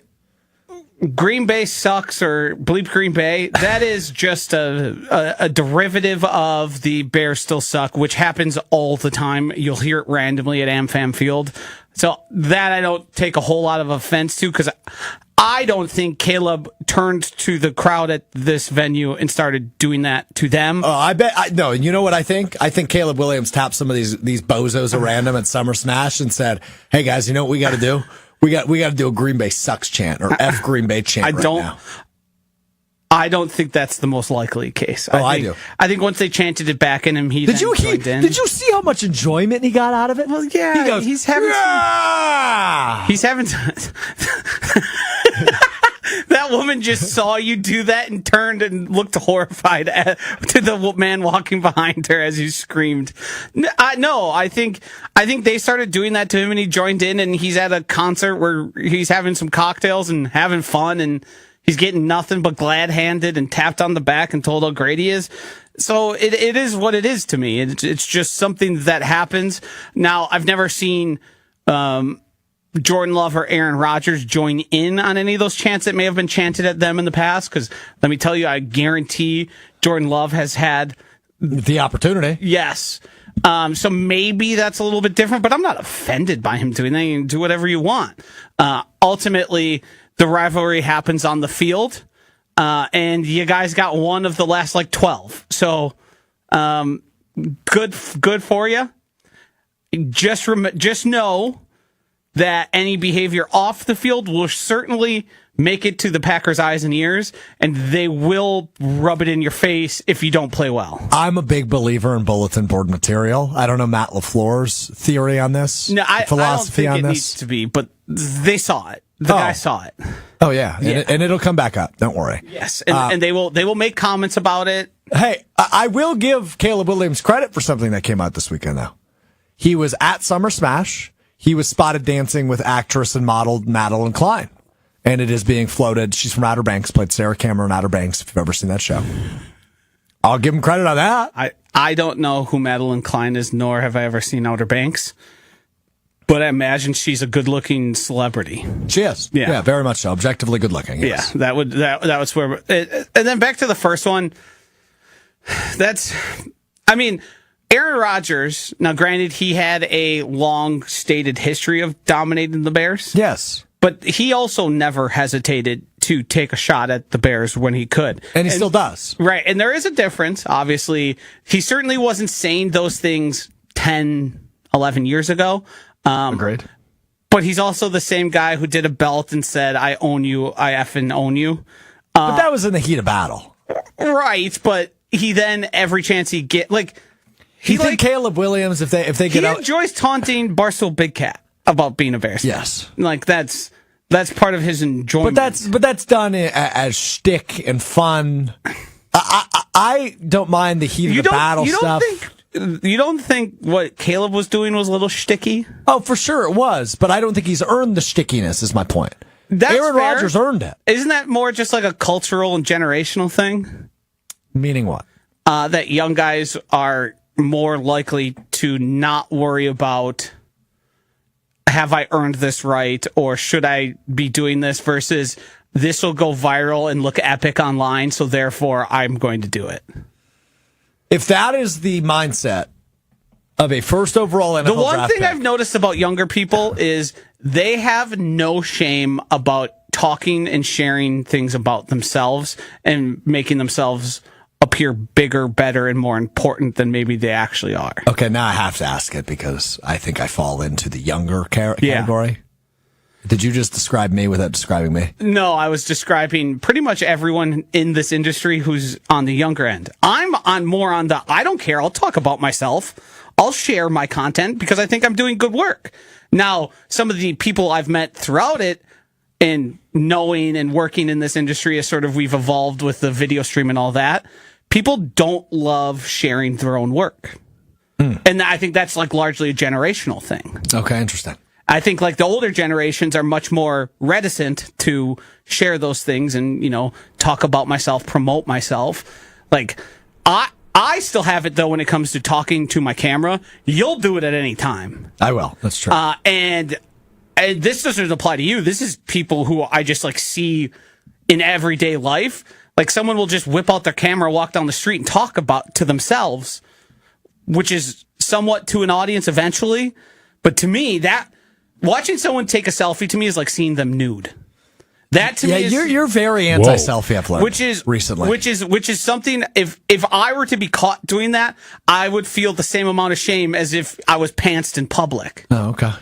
Green Bay sucks or bleep Green Bay, that is just a derivative of the Bears still suck, which happens all the time. You'll hear it randomly at AmFam Field. So that I don't take a whole lot of offense to, because I don't think Caleb turned to the crowd at this venue and started doing that to them. Oh, I bet. No, you know what I think? I think Caleb Williams tapped some of these bozos at random at Summer Smash and said, "Hey guys, you know what we got to do? We got to do a Green Bay sucks chant or F Green Bay chant." I don't think that's the most likely case. I do. I think once they chanted it back in him, Did you see how much enjoyment he got out of it? Well, yeah, he goes, he's having. "Yeah!" He's having. That woman just saw you do that and turned and looked horrified to the man walking behind her as you screamed. No, I think they started doing that to him and he joined in, and he's at a concert where he's having some cocktails and having fun, and he's getting nothing but glad-handed and tapped on the back and told how great he is. So it is what it is to me. It's just something that happens. Now, I've never seen Jordan Love or Aaron Rodgers join in on any of those chants that may have been chanted at them in the past, because let me tell you, I guarantee Jordan Love has had the opportunity. Yes. So maybe that's a little bit different, but I'm not offended by him doing that. You can do whatever you want. Ultimately, the rivalry happens on the field, and you guys got one of the last 12. So good for you. Just know that any behavior off the field will certainly make it to the Packers' eyes and ears, and they will rub it in your face if you don't play well. I'm a big believer in bulletin board material. I don't know Matt LaFleur's theory on this. No, philosophy I don't think on it this. needs to be, but they saw it. The guy saw it. Oh yeah, and it'll come back up. Don't worry. Yes, and they will make comments about it. Hey, I will give Caleb Williams credit for something that came out this weekend, though. He was at Summer Smash. He was spotted dancing with actress and model Madeline Klein. And it is being floated. She's from Outer Banks, played Sarah Cameron in Outer Banks, if you've ever seen that show. I'll give him credit on that. I don't know who Madeline Klein is, nor have I ever seen Outer Banks. But I imagine she's a good-looking celebrity. She is. Yeah, very much so. Objectively good-looking. Yes. Yeah, that was where... And then back to the first one. Aaron Rodgers, now granted, he had a long-stated history of dominating the Bears. Yes. But he also never hesitated to take a shot at the Bears when he could. And he still does. Right. And there is a difference, obviously. He certainly wasn't saying those things 10, 11 years ago. Agreed. But he's also the same guy who did a belt and said, I own you, I effing own you. But that was in the heat of battle. Right. But he then, every chance he get, you think Caleb Williams, if they get out... He enjoys taunting Barstool Big Cat about being a Bears fan. Yes. That's part of his enjoyment. But that's done as shtick and fun. I don't mind the heat of the battle stuff. You don't think what Caleb was doing was a little shticky? Oh, for sure it was, but I don't think he's earned the stickiness, is my point. Aaron Rodgers earned it. Isn't that more just like a cultural and generational thing? Meaning what? That young guys are more likely to not worry about, have I earned this right, or should I be doing this, versus this will go viral and look epic online, so therefore I'm going to do it. If that is the mindset of a first overall NFL draft the one thing pick, I've noticed about younger people is they have no shame about talking and sharing things about themselves and making themselves appear bigger, better, and more important than maybe they actually are. Okay, now I have to ask it because I think I fall into the younger category. Did you just describe me without describing me? No, I was describing pretty much everyone in this industry who's on the younger end. I'm more on the, I don't care, I'll talk about myself. I'll share my content because I think I'm doing good work. Now, some of the people I've met throughout it and knowing and working in this industry as sort of we've evolved with the video stream and all that, people don't love sharing their own work. And I think that's largely a generational thing. Okay, interesting. I think the older generations are much more reticent to share those things and, talk about myself, promote myself. I still have it though when it comes to talking to my camera. You'll do it at any time. I will. That's true. And this doesn't apply to you. This is people who I just see in everyday life. Someone will just whip out their camera, walk down the street and talk about to themselves, which is somewhat to an audience eventually. But to me, watching someone take a selfie to me is like seeing them nude. That to me is, you're very anti-selfie, I've learned, recently. Which is something, if I were to be caught doing that, I would feel the same amount of shame as if I was pantsed in public. Oh, okay.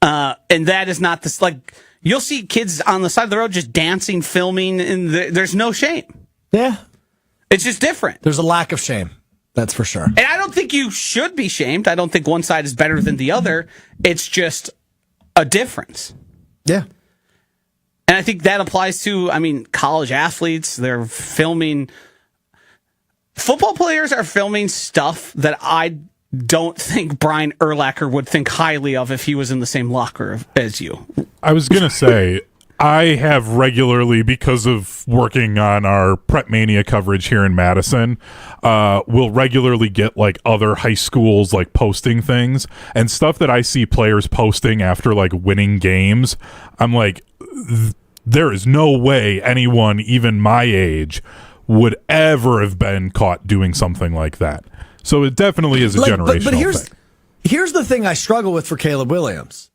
And that is not this, you'll see kids on the side of the road just dancing, filming, and there's no shame. Yeah. It's just different. There's a lack of shame. That's for sure. And I don't think you should be shamed. I don't think one side is better than the other. It's just a difference. Yeah. And I think that applies to, college athletes. They're filming. Football players are filming stuff that I don't think Brian Urlacher would think highly of if he was in the same locker as you. I was going to say, I have regularly, because of working on our Prep Mania coverage here in Madison, will regularly get other high schools posting things and stuff that I see players posting after winning games. I'm there is no way anyone even my age would ever have been caught doing something like that. So it definitely is a generational thing. Here's the thing I struggle with for Caleb Williams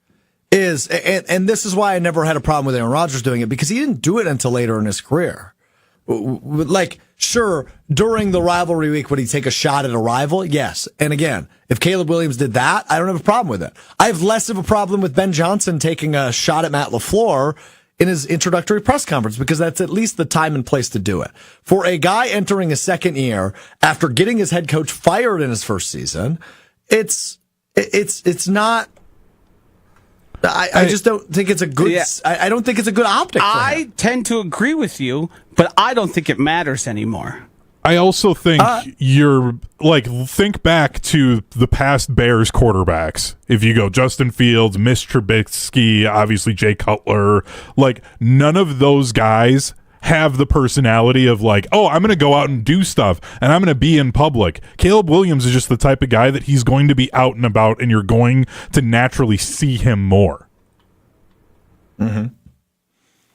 is, and this is why I never had a problem with Aaron Rodgers doing it, because he didn't do it until later in his career. Like, sure, during the rivalry week, would he take a shot at a rival? Yes. And again, if Caleb Williams did that, I don't have a problem with it. I have less of a problem with Ben Johnson taking a shot at Matt LaFleur in his introductory press conference, because that's at least the time and place to do it. For a guy entering his second year after getting his head coach fired in his first season, it's not. I just don't think it's a good. Yeah. I don't think it's a good optic. I tend to agree with you, but I don't think it matters anymore. I also think think back to the past Bears quarterbacks. If you go Justin Fields, Mitch Trubisky, obviously Jay Cutler, like none of those guys have the personality of like, oh, I'm going to go out and do stuff and I'm going to be in public. Caleb Williams is just the type of guy that he's going to be out and about and you're going to naturally see him more. Mm-hmm.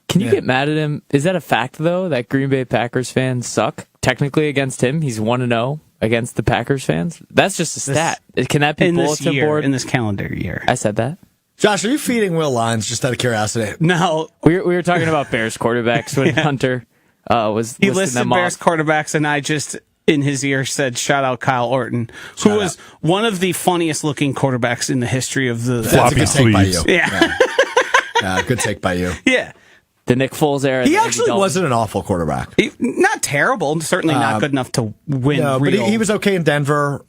Can you get mad at him? Is that a fact, though, that Green Bay Packers fans suck technically against him? He's 1-0 against the Packers fans. That's just a stat. Can that be bulletin board? In this calendar year. I said that. Josh, are you feeding Will lines just out of curiosity? No. We were talking about Bears quarterbacks when Hunter was He listed Bears quarterbacks, and I just, in his ear, said, shout out Kyle Orton, who was one of the funniest looking quarterbacks in the history of the... Floppy That's a good take by you. Yeah. Good take by you. Yeah. The Nick Foles era. He actually wasn't an awful quarterback. Not terrible. Certainly not good enough to win. No, but he was okay in Denver.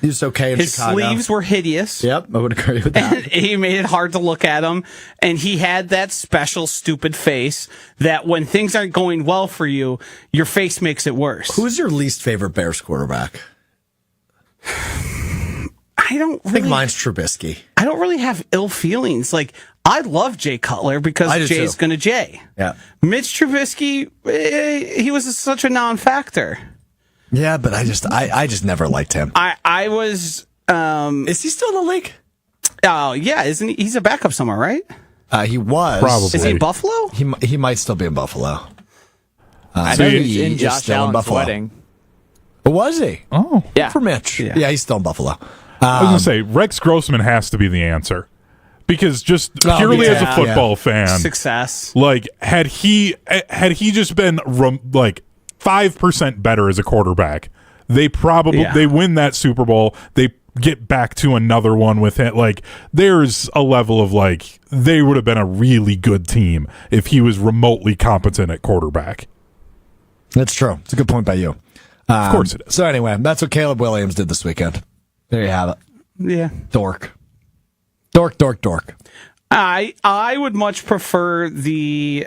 He was okay in Chicago. His sleeves were hideous. Yep, I would agree with that. And he made it hard to look at him. And he had that special stupid face that when things aren't going well for you, your face makes it worse. Who's your least favorite Bears quarterback? I think mine's Trubisky. I don't really have ill feelings. Like, I love Jay Cutler because Jay's going to Jay. Yeah. Mitch Trubisky, he was such a non-factor. Yeah, but I just never liked him. I was. Is he still in the league? Oh yeah, isn't he? He's a backup somewhere, right? He was. Probably. Is he in Buffalo? He might still be in Buffalo. I know he's in Josh Allen's wedding. Was he? Oh, yeah. For Mitch. Yeah, he's still in Buffalo. I was going to say, Rex Grossman has to be the answer. Because just purely as a football fan, success. Like, had he just been 5% better as a quarterback, they win that Super Bowl. They get back to another one with it. Like, there's a level of like, they would have been a really good team if he was remotely competent at quarterback. That's true. It's a good point by you. Of course it is. So anyway, that's what Caleb Williams did this weekend. There you have it. Yeah. Dork. I would much prefer the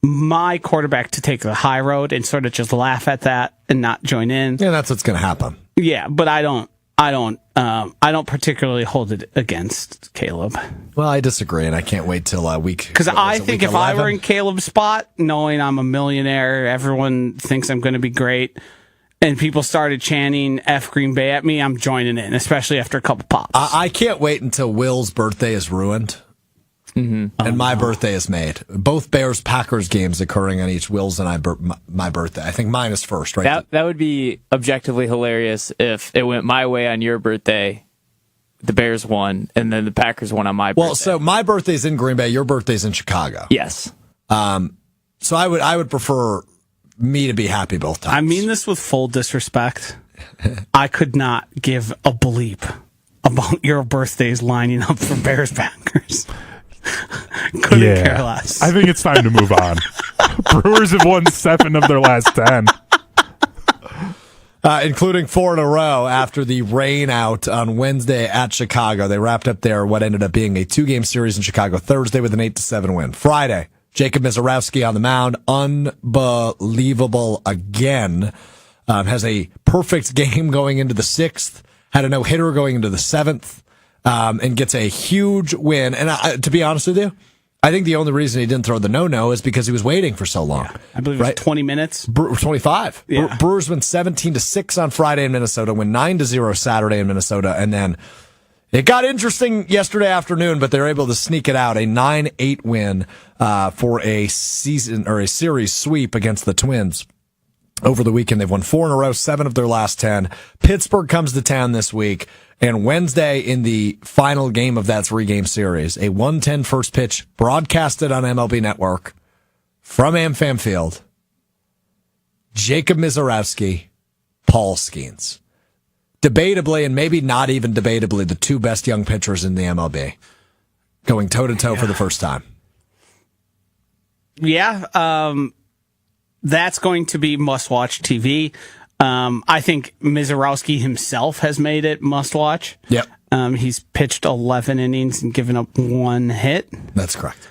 my quarterback to take the high road and sort of just laugh at that and not join in. Yeah, that's what's going to happen. Yeah, but I don't particularly hold it against Caleb. Well, I disagree, and I can't wait till week. Because I think if I were in Caleb's spot, knowing I'm a millionaire, everyone thinks I'm going to be great, and people started chanting F Green Bay at me, I'm joining in, especially after a couple pops. I can't wait until Will's birthday is ruined. Mm-hmm. And my birthday is made. Both Bears-Packers games occurring on each Will's and my birthday. I think mine is first, right? That would be objectively hilarious if it went my way on your birthday, the Bears won, and then the Packers won on my birthday. Well, so my birthday's in Green Bay, your birthday's in Chicago. Yes. So I would prefer me to be happy both times. I mean this with full disrespect. I could not give a bleep about your birthdays lining up for Bears-Packers. Couldn't care less. I think it's time to move on. Brewers have won 7 of their last 10. Including 4 in a row after the rain out on Wednesday at Chicago. They wrapped up what ended up being a 2-game series in Chicago Thursday with an 8-7 win. Friday, Jacob Misiorowski on the mound. Unbelievable again. Has a perfect game going into the 6th. Had a no-hitter going into the 7th. And gets a huge win. And to be honest with you, I think the only reason he didn't throw the no-no is because he was waiting for so long. Yeah, I believe it was 20 minutes. 25. Yeah. Brewers win 17-6 on Friday in Minnesota, win 9-0 Saturday in Minnesota, and then It got interesting yesterday afternoon, but they're able to sneak it out. A 9-8 win for a season or a series sweep against the Twins. Over the weekend, they've won 4 in a row, 7 of their last 10. Pittsburgh comes to town this week, and Wednesday in the final game of that 3-game series, a 1:10 first pitch broadcasted on MLB Network from AmFam Field. Jacob Misiorowski, Paul Skenes. Debatably, and maybe not even debatably, the 2 best young pitchers in the MLB. Going toe-to-toe for the first time. Yeah, that's going to be must-watch TV. I think Misiorowski himself has made it must-watch. Yep. He's pitched 11 innings and given up 1 hit. That's correct.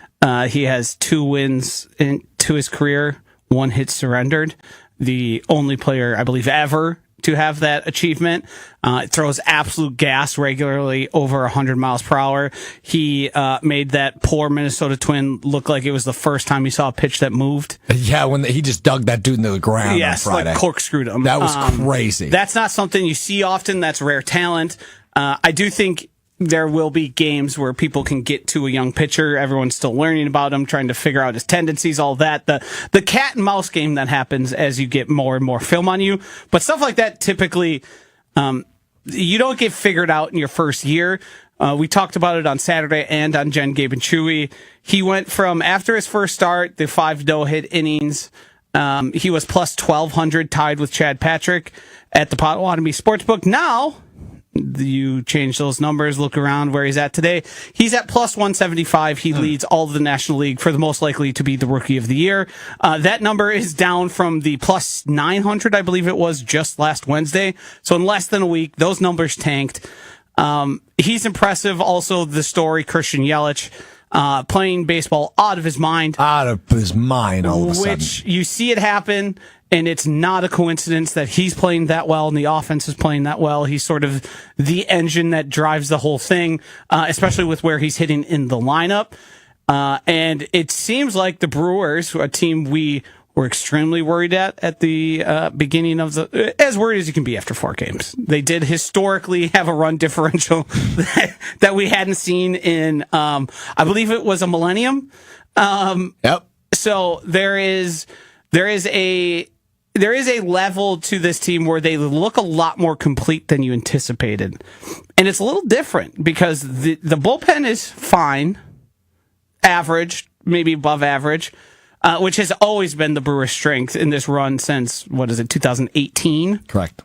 He has 2 wins into his career, 1 hit surrendered. The only player, I believe, ever to have that achievement. It throws absolute gas regularly over 100 miles per hour. He made that poor Minnesota Twin look like it was the first time he saw a pitch that moved. Yeah, when he just dug that dude into the ground on Friday. Like corkscrewed him. That was crazy. That's not something you see often. That's rare talent. I do think there will be games where people can get to a young pitcher. Everyone's still learning about him, trying to figure out his tendencies, all that. The cat and mouse game that happens as you get more and more film on you. But stuff like that typically, you don't get figured out in your first year. We talked about it on Saturday and on Jen, Gabe, and Chewy. He went from, after his first start, the 5 no-hit innings, he was plus 1,200, tied with Chad Patrick at the Potawatomi Sportsbook. Now, you change those numbers, look around where he's at today. He's at plus 175. He leads all of the National League for the most likely to be the Rookie of the Year. That number is down from the plus 900, I believe it was, just last Wednesday. So in less than a week, those numbers tanked. He's impressive. Also, the story, Christian Yelich, playing baseball out of his mind. Out of his mind all of a sudden. Which you see it happen. And it's not a coincidence that he's playing that well and the offense is playing that well. He's sort of the engine that drives the whole thing, especially with where he's hitting in the lineup. And it seems like the Brewers, a team we were extremely worried at the beginning of as worried as you can be after 4 games. They did historically have a run differential that we hadn't seen in, I believe it was a millennium. Yep. So there is a level to this team where they look a lot more complete than you anticipated. And it's a little different because the bullpen is fine, average, maybe above average, which has always been the Brewers' strength in this run since, 2018? Correct.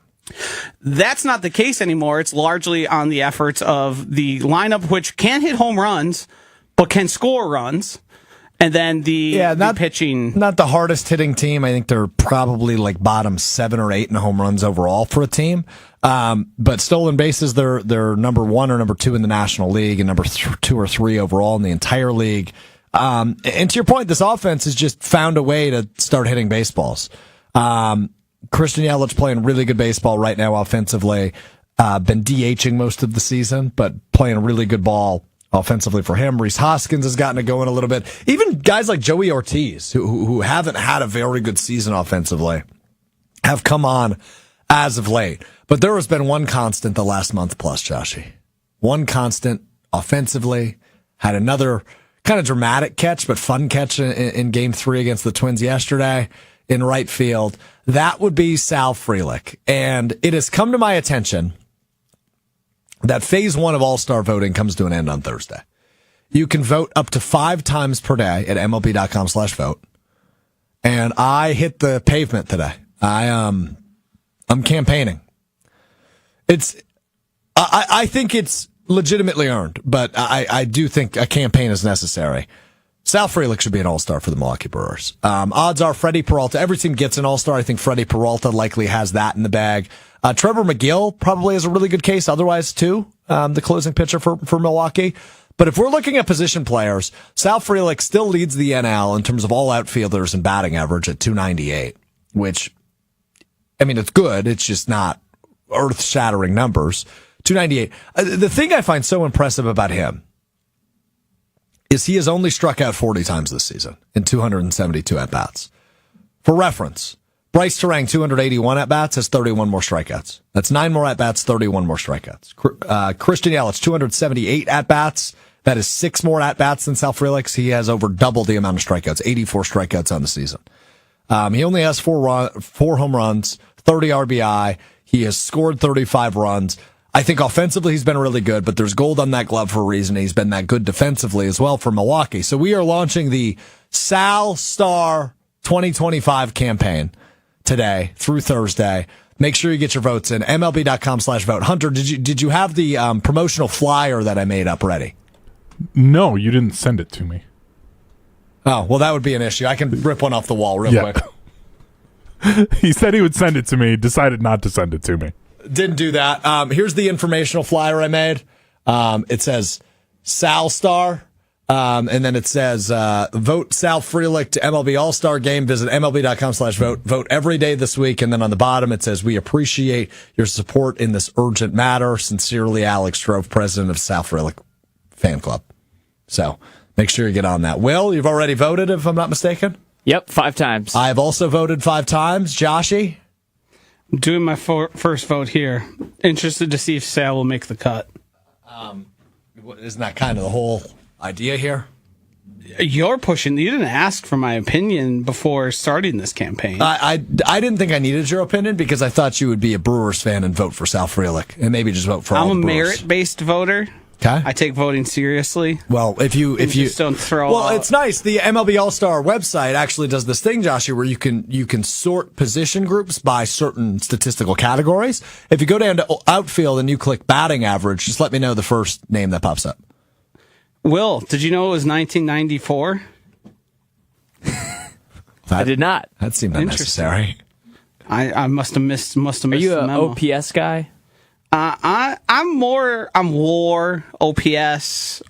That's not the case anymore. It's largely on the efforts of the lineup, which can hit home runs, but can score runs. And then the pitching. Not the hardest hitting team. I think they're probably like bottom 7 or 8 in home runs overall for a team. But stolen bases, they're number 1 or number 2 in the National League and number 2 or 3 overall in the entire league. And to your point, this offense has just found a way to start hitting baseballs. Christian Yelich playing really good baseball right now offensively. Been DHing most of the season, but playing really good ball offensively for him. Rhys Hoskins has gotten it going a little bit. Even guys like Joey Ortiz, who haven't had a very good season offensively, have come on as of late. But there has been one constant the last month plus, Joshy. One constant offensively. Had another kind of dramatic catch, but fun catch in Game 3 against the Twins yesterday in right field. That would be Sal Frelick. And it has come to my attention that phase 1 of All-Star voting comes to an end on Thursday. You can vote up to 5 times per day at MLB.com/vote. And I hit the pavement today. I'm campaigning. I think it's legitimately earned, but I do think a campaign is necessary. Sal Frelick should be an all-star for the Milwaukee Brewers. Odds are Freddie Peralta. Every team gets an all-star. I think Freddie Peralta likely has that in the bag. Trevor McGill probably has a really good case otherwise, too, the closing pitcher for Milwaukee. But if we're looking at position players, Sal Frelick still leads the NL in terms of all outfielders and batting average at .298, which, I mean, it's good. It's just not earth-shattering numbers. .298. The thing I find so impressive about him is he has only struck out 40 times this season in 272 at-bats. For reference, Bryce Terang, 281 at-bats, has 31 more strikeouts. That's 9 more at-bats, 31 more strikeouts. Christian Yelich, 278 at-bats. That is 6 more at-bats than Sal Frelick's. He has over double the amount of strikeouts, 84 strikeouts on the season. He only has 4 home runs, 30 RBI. He has scored 35 runs. I think offensively he's been really good, but there's gold on that glove for a reason. He's been that good defensively as well for Milwaukee. So we are launching the Sal Star 2025 campaign today through Thursday. Make sure you get your votes in. MLB.com/vote. Hunter, did you have the promotional flyer that I made up ready? No, you didn't send it to me. Oh, well, that would be an issue. I can rip one off the wall real quick. He said he would send it to me, decided not to send it to me. Didn't do that. Here's the informational flyer I made. It says Sal Star. And then it says, vote Sal Frelick to MLB All-Star Game. Visit MLB.com/vote. Vote every day this week. And then on the bottom, it says, we appreciate your support in this urgent matter. Sincerely, Alex Strouf, president of Sal Frelick Fan Club. So make sure you get on that. Will, you've already voted, if I'm not mistaken? Yep, 5 times. I've also voted 5 times. Joshy? Doing my first vote here. Interested to see if Sal will make the cut. Isn't that kind of the whole idea here? You're pushing. You didn't ask for my opinion before starting this campaign. I didn't think I needed your opinion because I thought you would be a Brewers fan and vote for Sal Frelick and maybe just vote for all the Brewers. I'm a merit-based voter. Okay. I take voting seriously. Well, if you just don't throw. Well, it's nice. The MLB All-Star website actually does this thing, Joshua, where you can sort position groups by certain statistical categories. If you go down to outfield and you click batting average, just let me know the first name that pops up. Will, did you know it was 1994? I did not. That seemed unnecessary. I must have missed. Are you an OPS guy? I'm WAR, OPS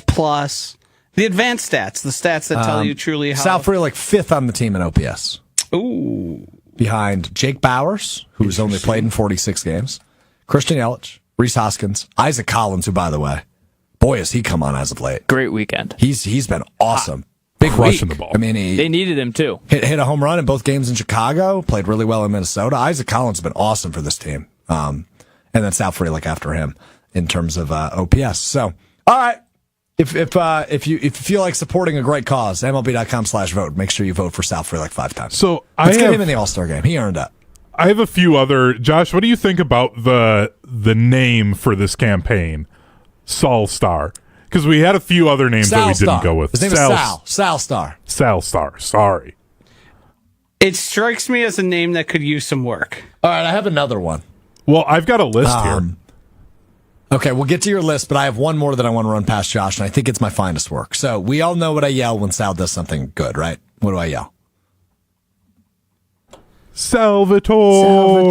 plus, the advanced stats, the stats that tell you truly how. Sal Frelick 5th on the team in OPS. Ooh. Behind Jake Bowers, who's only played in 46 games, Christian Yelich, Rhys Hoskins, Isaac Collins, who, by the way, boy, has he come on as of late. Great weekend. He's been awesome. Big Crushing week. the ball. I mean, They needed him, too. hit a home run in both games in Chicago, played really well in Minnesota. Isaac Collins has been awesome for this team. And then Sal Frelick after him in terms of OPS. So, all right. If you feel like supporting a great cause, MLB.com/vote. Make sure you vote for Sal Frelick 5 times. So Let's get him in the All-Star game. He earned it. I have a few other. Josh, what do you think about the name for this campaign, Sal Star? Because we had a few other names that we didn't go with. His name is Sal. Sal Star. Sal Star. Sorry. It strikes me as a name that could use some work. All right, I have another one. Well, I've got a list here. Okay, we'll get to your list, but I have one more that I want to run past Josh, and I think it's my finest work. So we all know what I yell when Sal does something good, right? What do I yell? Salvatore.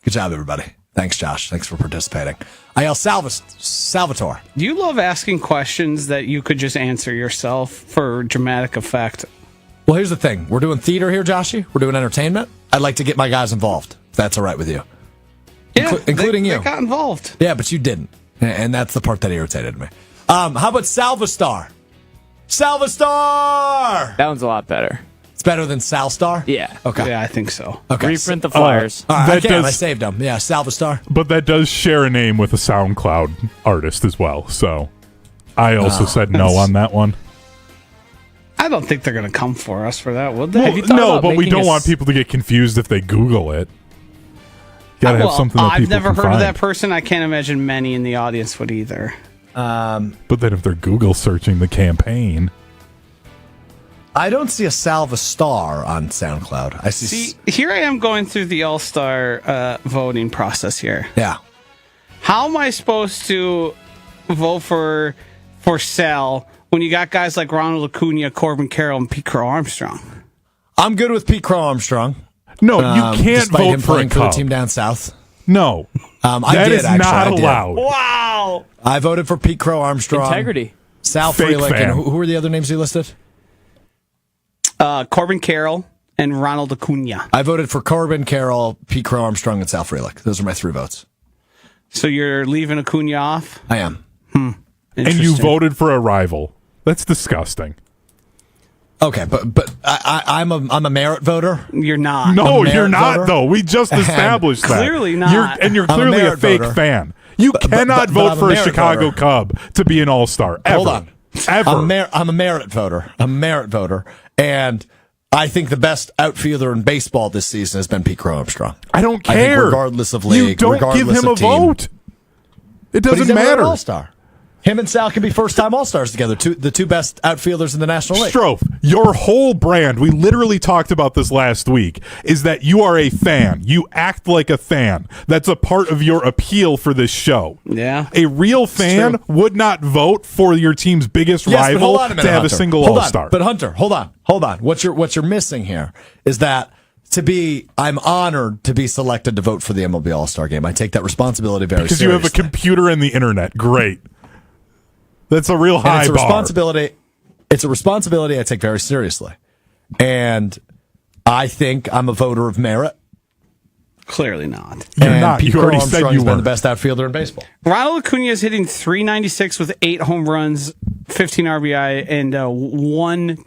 Good job, everybody. Thanks, Josh. Thanks for participating. I yell Salvatore. You love asking questions that you could just answer yourself for dramatic effect. Well, here's the thing. We're doing theater here, Joshy. We're doing entertainment. I'd like to get my guys involved, if that's all right with you. Yeah, including you. They got involved. Yeah, but you didn't. And that's the part that irritated me. How about Salvastar? Salvastar! That one's a lot better. It's better than Salstar? Yeah. Okay. Yeah, I think so. Okay. Reprint the flyers. All right, That I saved them. Yeah, Salvastar. But that does share a name with a SoundCloud artist as well. So I also said no on that one. I don't think they're going to come for us for that, would they? Have you thought No, about but we making don't a want people to get confused if they Google it. Gotta have something that people I've never can heard find. of that person. I can't imagine many in the audience would either. But then if they're Google searching the campaign, I don't see a Salvastar on SoundCloud. I See, here I am going through the All-Star voting process here. Yeah. How am I supposed to vote for Sal when you got guys like Ronald Acuna, Corbin Carroll, and Pete Crow Armstrong? I'm good with Pete Crow Armstrong. no, you can't despite vote him for a playing for the Cub. team down south. No, I did, is actually. not I did. allowed. Wow! I voted for Pete Crow Armstrong. Integrity. Sal Fake Frelick. fan. And who were the other names you listed? Corbin Carroll and Ronald Acuna. I voted for Corbin Carroll, Pete Crow Armstrong, and Sal Frelick. Those are my 3 votes. So you're leaving Acuna off? I am. And you voted for a rival. That's disgusting. Okay, but I'm a merit voter. You're not. No, you're not, voter. though. We just established that. Clearly not. You're clearly a fake voter. fan. You cannot vote for a Chicago voter. Cub to be an all-star. Ever. Hold on. Ever. I'm a merit voter. I'm a merit voter. And I think the best outfielder in baseball this season has been Pete Crow Armstrong. I don't care. I think regardless of league, you don't regardless give him of a team, vote. It but he's doesn't never been matter. an all-star. Him and Sal could be first-time all-stars together, the two best outfielders in the National League. Strouf, your whole brand, we literally talked about this last week, is that you are a fan. You act like a fan. That's a part of your appeal for this show. Yeah. A real fan would not vote for your team's biggest rival hold on a minute, to have Hunter. a single Hold on. all-star. But Hunter, hold on. What you're missing here is that I'm honored to be selected to vote for the MLB All-Star Game. I take that responsibility very because seriously. you have a computer and the internet. Great. That's a real high it's a bar. responsibility. It's a responsibility I take very seriously. And I think I'm a voter of merit. Clearly not. You're And not. Pete You already Crow said Armstrong you has been were. the best outfielder in baseball. Ronald Acuna is hitting .396 with 8 home runs, 15 RBI, and 1.2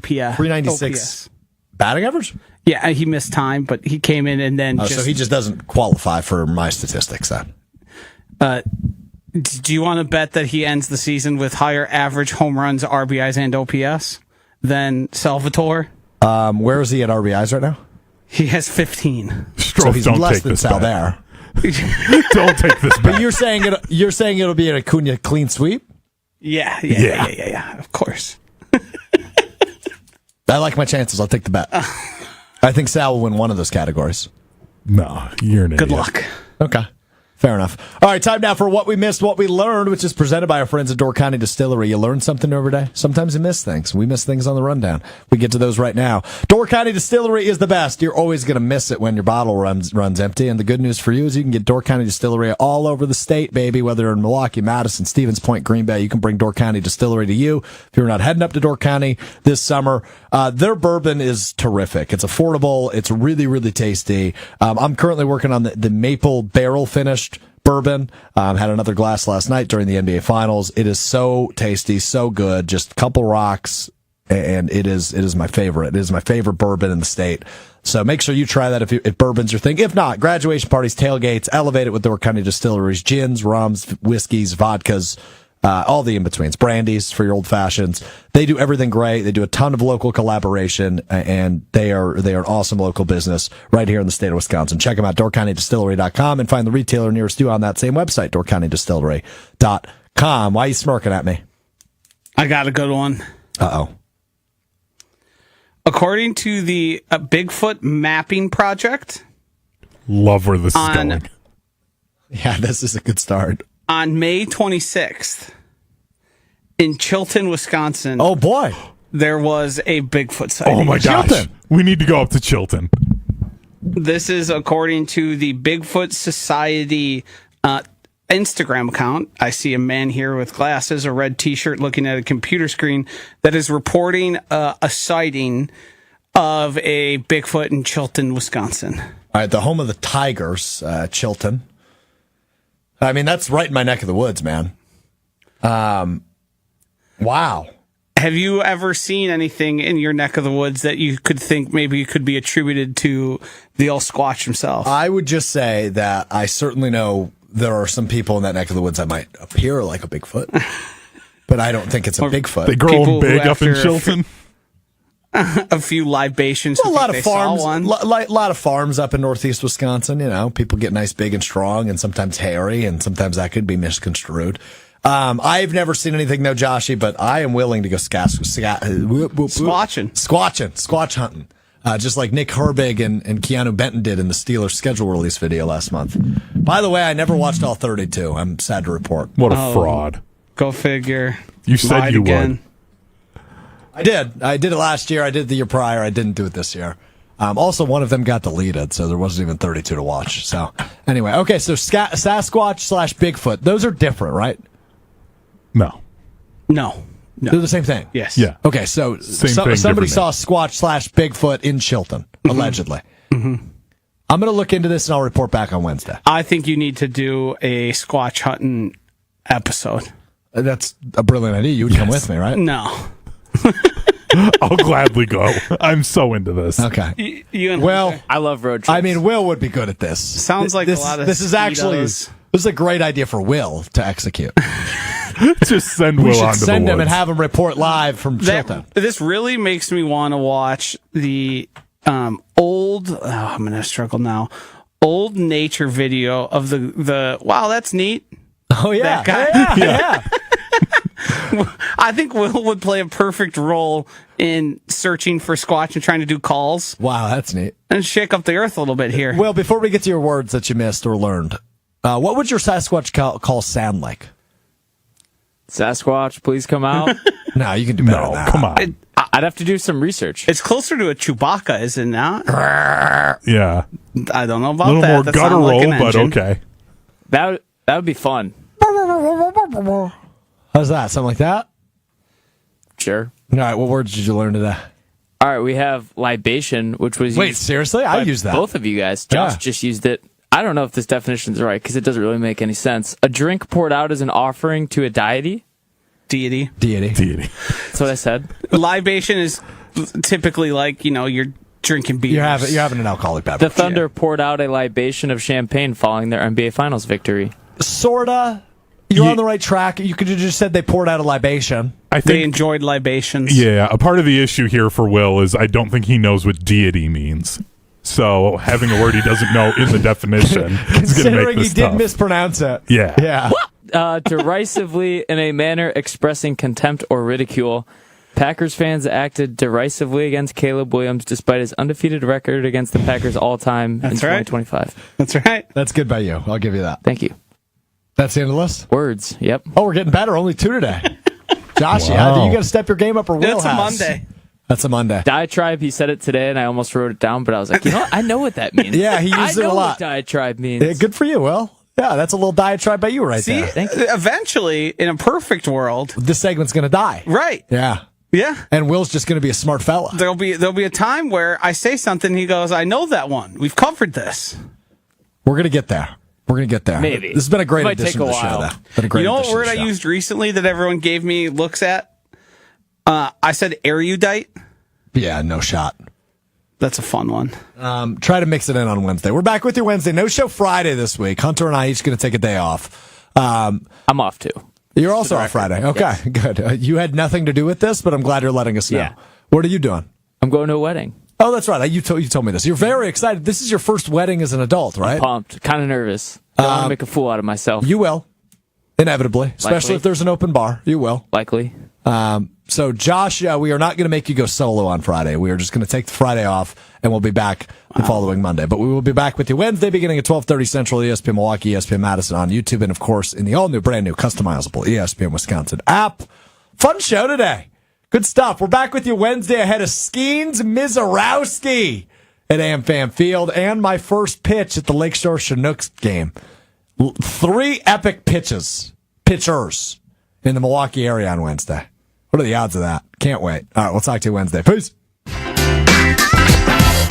EPS. 396 OPS. batting average? Yeah, he missed time, but he came in and then So he just doesn't qualify for my statistics then. Do you want to bet that he ends the season with higher average home runs, RBIs, and OPS than Salvatore? Where is he at RBIs right now? He has 15. Strouf, So he's don't less take than this Sal back. there. Don't take this back. But you're saying it'll be an Acuna clean sweep? Yeah, of course. I like my chances. I'll take the bet. I think Sal will win one of those categories. No, you're an idiot. Good luck. Okay. Fair enough. All right, time now for What We Missed, What We Learned, which is presented by our friends at Door County Distillery. You learn something every day. Sometimes you miss things. We miss things on the rundown. We get to those right now. Door County Distillery is the best. You're always going to miss it when your bottle runs empty. And the good news for you is you can get Door County Distillery all over the state, baby. Whether you're in Milwaukee, Madison, Stevens Point, Green Bay, you can bring Door County Distillery to you. If you're not heading up to Door County this summer, their bourbon is terrific. It's affordable. It's really, really tasty. I'm currently working on the maple barrel finished bourbon. Had another glass last night during the NBA Finals. It is so tasty, so good. Just a couple rocks, and it is my favorite. It is my favorite bourbon in the state. So make sure you try that if bourbon's your thing. If not, graduation parties, tailgates, elevate it with Door County Distilleries, gins, rums, whiskeys, vodkas, all the in-betweens, brandies for your old fashions. They do everything great. They do a ton of local collaboration, and they are an awesome local business right here in the state of Wisconsin. Check them out, doorcountydistillery.com, and find the retailer nearest you on that same website, doorcountydistillery.com. Why are you smirking at me? I got a good one. Uh-oh. According to the Bigfoot Mapping Project, Love where this is going. Yeah, this is a good start. On May 26th, in Chilton, Wisconsin, Oh, boy. there was a Bigfoot sighting. Oh my gosh. Chilton. We need to go up to Chilton. This is according to the Bigfoot Society Instagram account. I see a man here with glasses, a red t-shirt, looking at a computer screen that is reporting a sighting of a Bigfoot in Chilton, Wisconsin. All right, the home of the Tigers, Chilton. I mean, that's right in my neck of the woods, man. Wow. Have you ever seen anything in your neck of the woods that you could think maybe could be attributed to the old Squatch himself? I would just say that I certainly know there are some people in that neck of the woods that might appear like a Bigfoot, but I don't think it's a Bigfoot. They grow People them who big up in after Chilton. A few libations. Well, a lot of farms, One. lot of farms up in northeast Wisconsin. You know, people get nice, big, and strong, and sometimes hairy, and sometimes that could be misconstrued. I've never seen anything, though, Joshy, but I am willing to go squatch hunting, just like Nick Herbig and Keanu Benton did in the Steelers schedule release video last month. By the way, I never watched all 32. I'm sad to report. What a fraud. Go figure. You said Lied you again. would. I did. I did it last year. I did it the year prior. I didn't do it this year. Also, one of them got deleted, so there wasn't even 32 to watch. So, anyway, okay, so Sasquatch / Bigfoot, those are different, right? No. No. They're the same thing? Yes. Yeah. Okay, so Same thing, somebody different saw Squatch / Bigfoot in Chilton, allegedly. Mm-hmm. I'm going to look into this, and I'll report back on Wednesday. I think you need to do a Squatch hunting episode. That's a brilliant idea. You would come with me, right? No. I'll gladly go. I'm so into this. Okay. You and Will, Hunter. I love road trips. I mean, Will would be good at this. Sounds like this, a lot of This is actually Skenes. this is a great idea for Will to execute. Just send We Will should on to send the him and woods. have him report live from Chilton. This really makes me want to watch the old. Oh, I'm going to struggle now. Old nature video of the. Wow, that's neat. Oh yeah, That guy? yeah. I think Will would play a perfect role in searching for Squatch and trying to do calls Wow, that's neat. and shake up the earth a little bit here. Will, before we get to your words that you missed or learned, what would your Sasquatch call sound like? Sasquatch, please come out. No, you can do better No, than that. come on. I'd have to do some research. It's closer to a Chewbacca, is it not? Yeah. I don't know about A little that. more That sounds guttural, like an but engine. okay. That would be fun. How's that? Something like that? Sure. All right, what words did you learn today? All right, we have libation, which was Wait, used seriously? I by use that. Both of you guys. Josh Yeah. just used it. I don't know if this definition is right because it doesn't really make any sense. A drink poured out as an offering to a deity. Deity. Deity. That's what I said. Libation is typically like, you're drinking beer. You're having an alcoholic The beverage. Thunder poured out a libation of champagne following their NBA Finals victory. Sorta. You're on the right track. You could have just said they poured out a libation. I They think, enjoyed libations. yeah, a part of the issue here for Will is I don't think he knows what deity means. So having a word he doesn't know in the definition is going to make Considering he this did tough. mispronounce it. Yeah. Yeah. Derisively in a manner expressing contempt or ridicule. Packers fans acted derisively against Caleb Williams despite his undefeated record against the Packers all time in That's right. 2025. That's right. That's good by you. I'll give you that. Thank you. That's the end of the list? Words. Yep. Oh, we're getting better. Only 2 today. Joshy, Wow. you got to step your game up or Will That's a has. Monday. That's a Monday. Diatribe, he said it today, and I almost wrote it down, but I was like, what? I know what that means. Yeah, he used I it a know lot. what diatribe means. Yeah, good for you, Will. Yeah, that's a little diatribe by you right See, there. eventually, in a perfect world, This segment's going to die. right? Yeah. Yeah. And Will's just going to be a smart fella. There'll be a time where I say something, he goes, "I know that one. We've covered this." We're going to get there. We're going to get there. Maybe. This has been a great Might addition take to a the show, while. though. Been a great You know what addition to word the I show. used recently that everyone gave me looks at? I said erudite. Yeah, no shot. That's a fun one. Try to mix it in on Wednesday. We're back with you Wednesday. No show Friday this week. Hunter and I each going to take a day off. I'm off too. You're also off Friday. Okay, good. You had nothing to do with this, but I'm glad you're letting us know. Yeah. What are you doing? I'm going to a wedding. Oh, that's right. You told me this. You're very excited. This is your first wedding as an adult, right? Pumped. Kind of nervous. Don't want to make a fool out of myself. You will. Inevitably. Especially Likely. if there's an open bar. You will. Likely. So, Josh, we are not going to make you go solo on Friday. We are just going to take the Friday off, and we'll be back the following Monday. But we will be back with you Wednesday, beginning at 12:30 Central, ESPN Milwaukee, ESPN Madison on YouTube, and, of course, in the all-new, brand-new, customizable ESPN Wisconsin app. Fun show today. Good stuff. We're back with you Wednesday ahead of Skenes Misiorowski at AmFam Field and my first pitch at the Lakeshore Chinooks game. 3 epic pitchers in the Milwaukee area on Wednesday. What are the odds of that? Can't wait. All right, we'll talk to you Wednesday. Peace.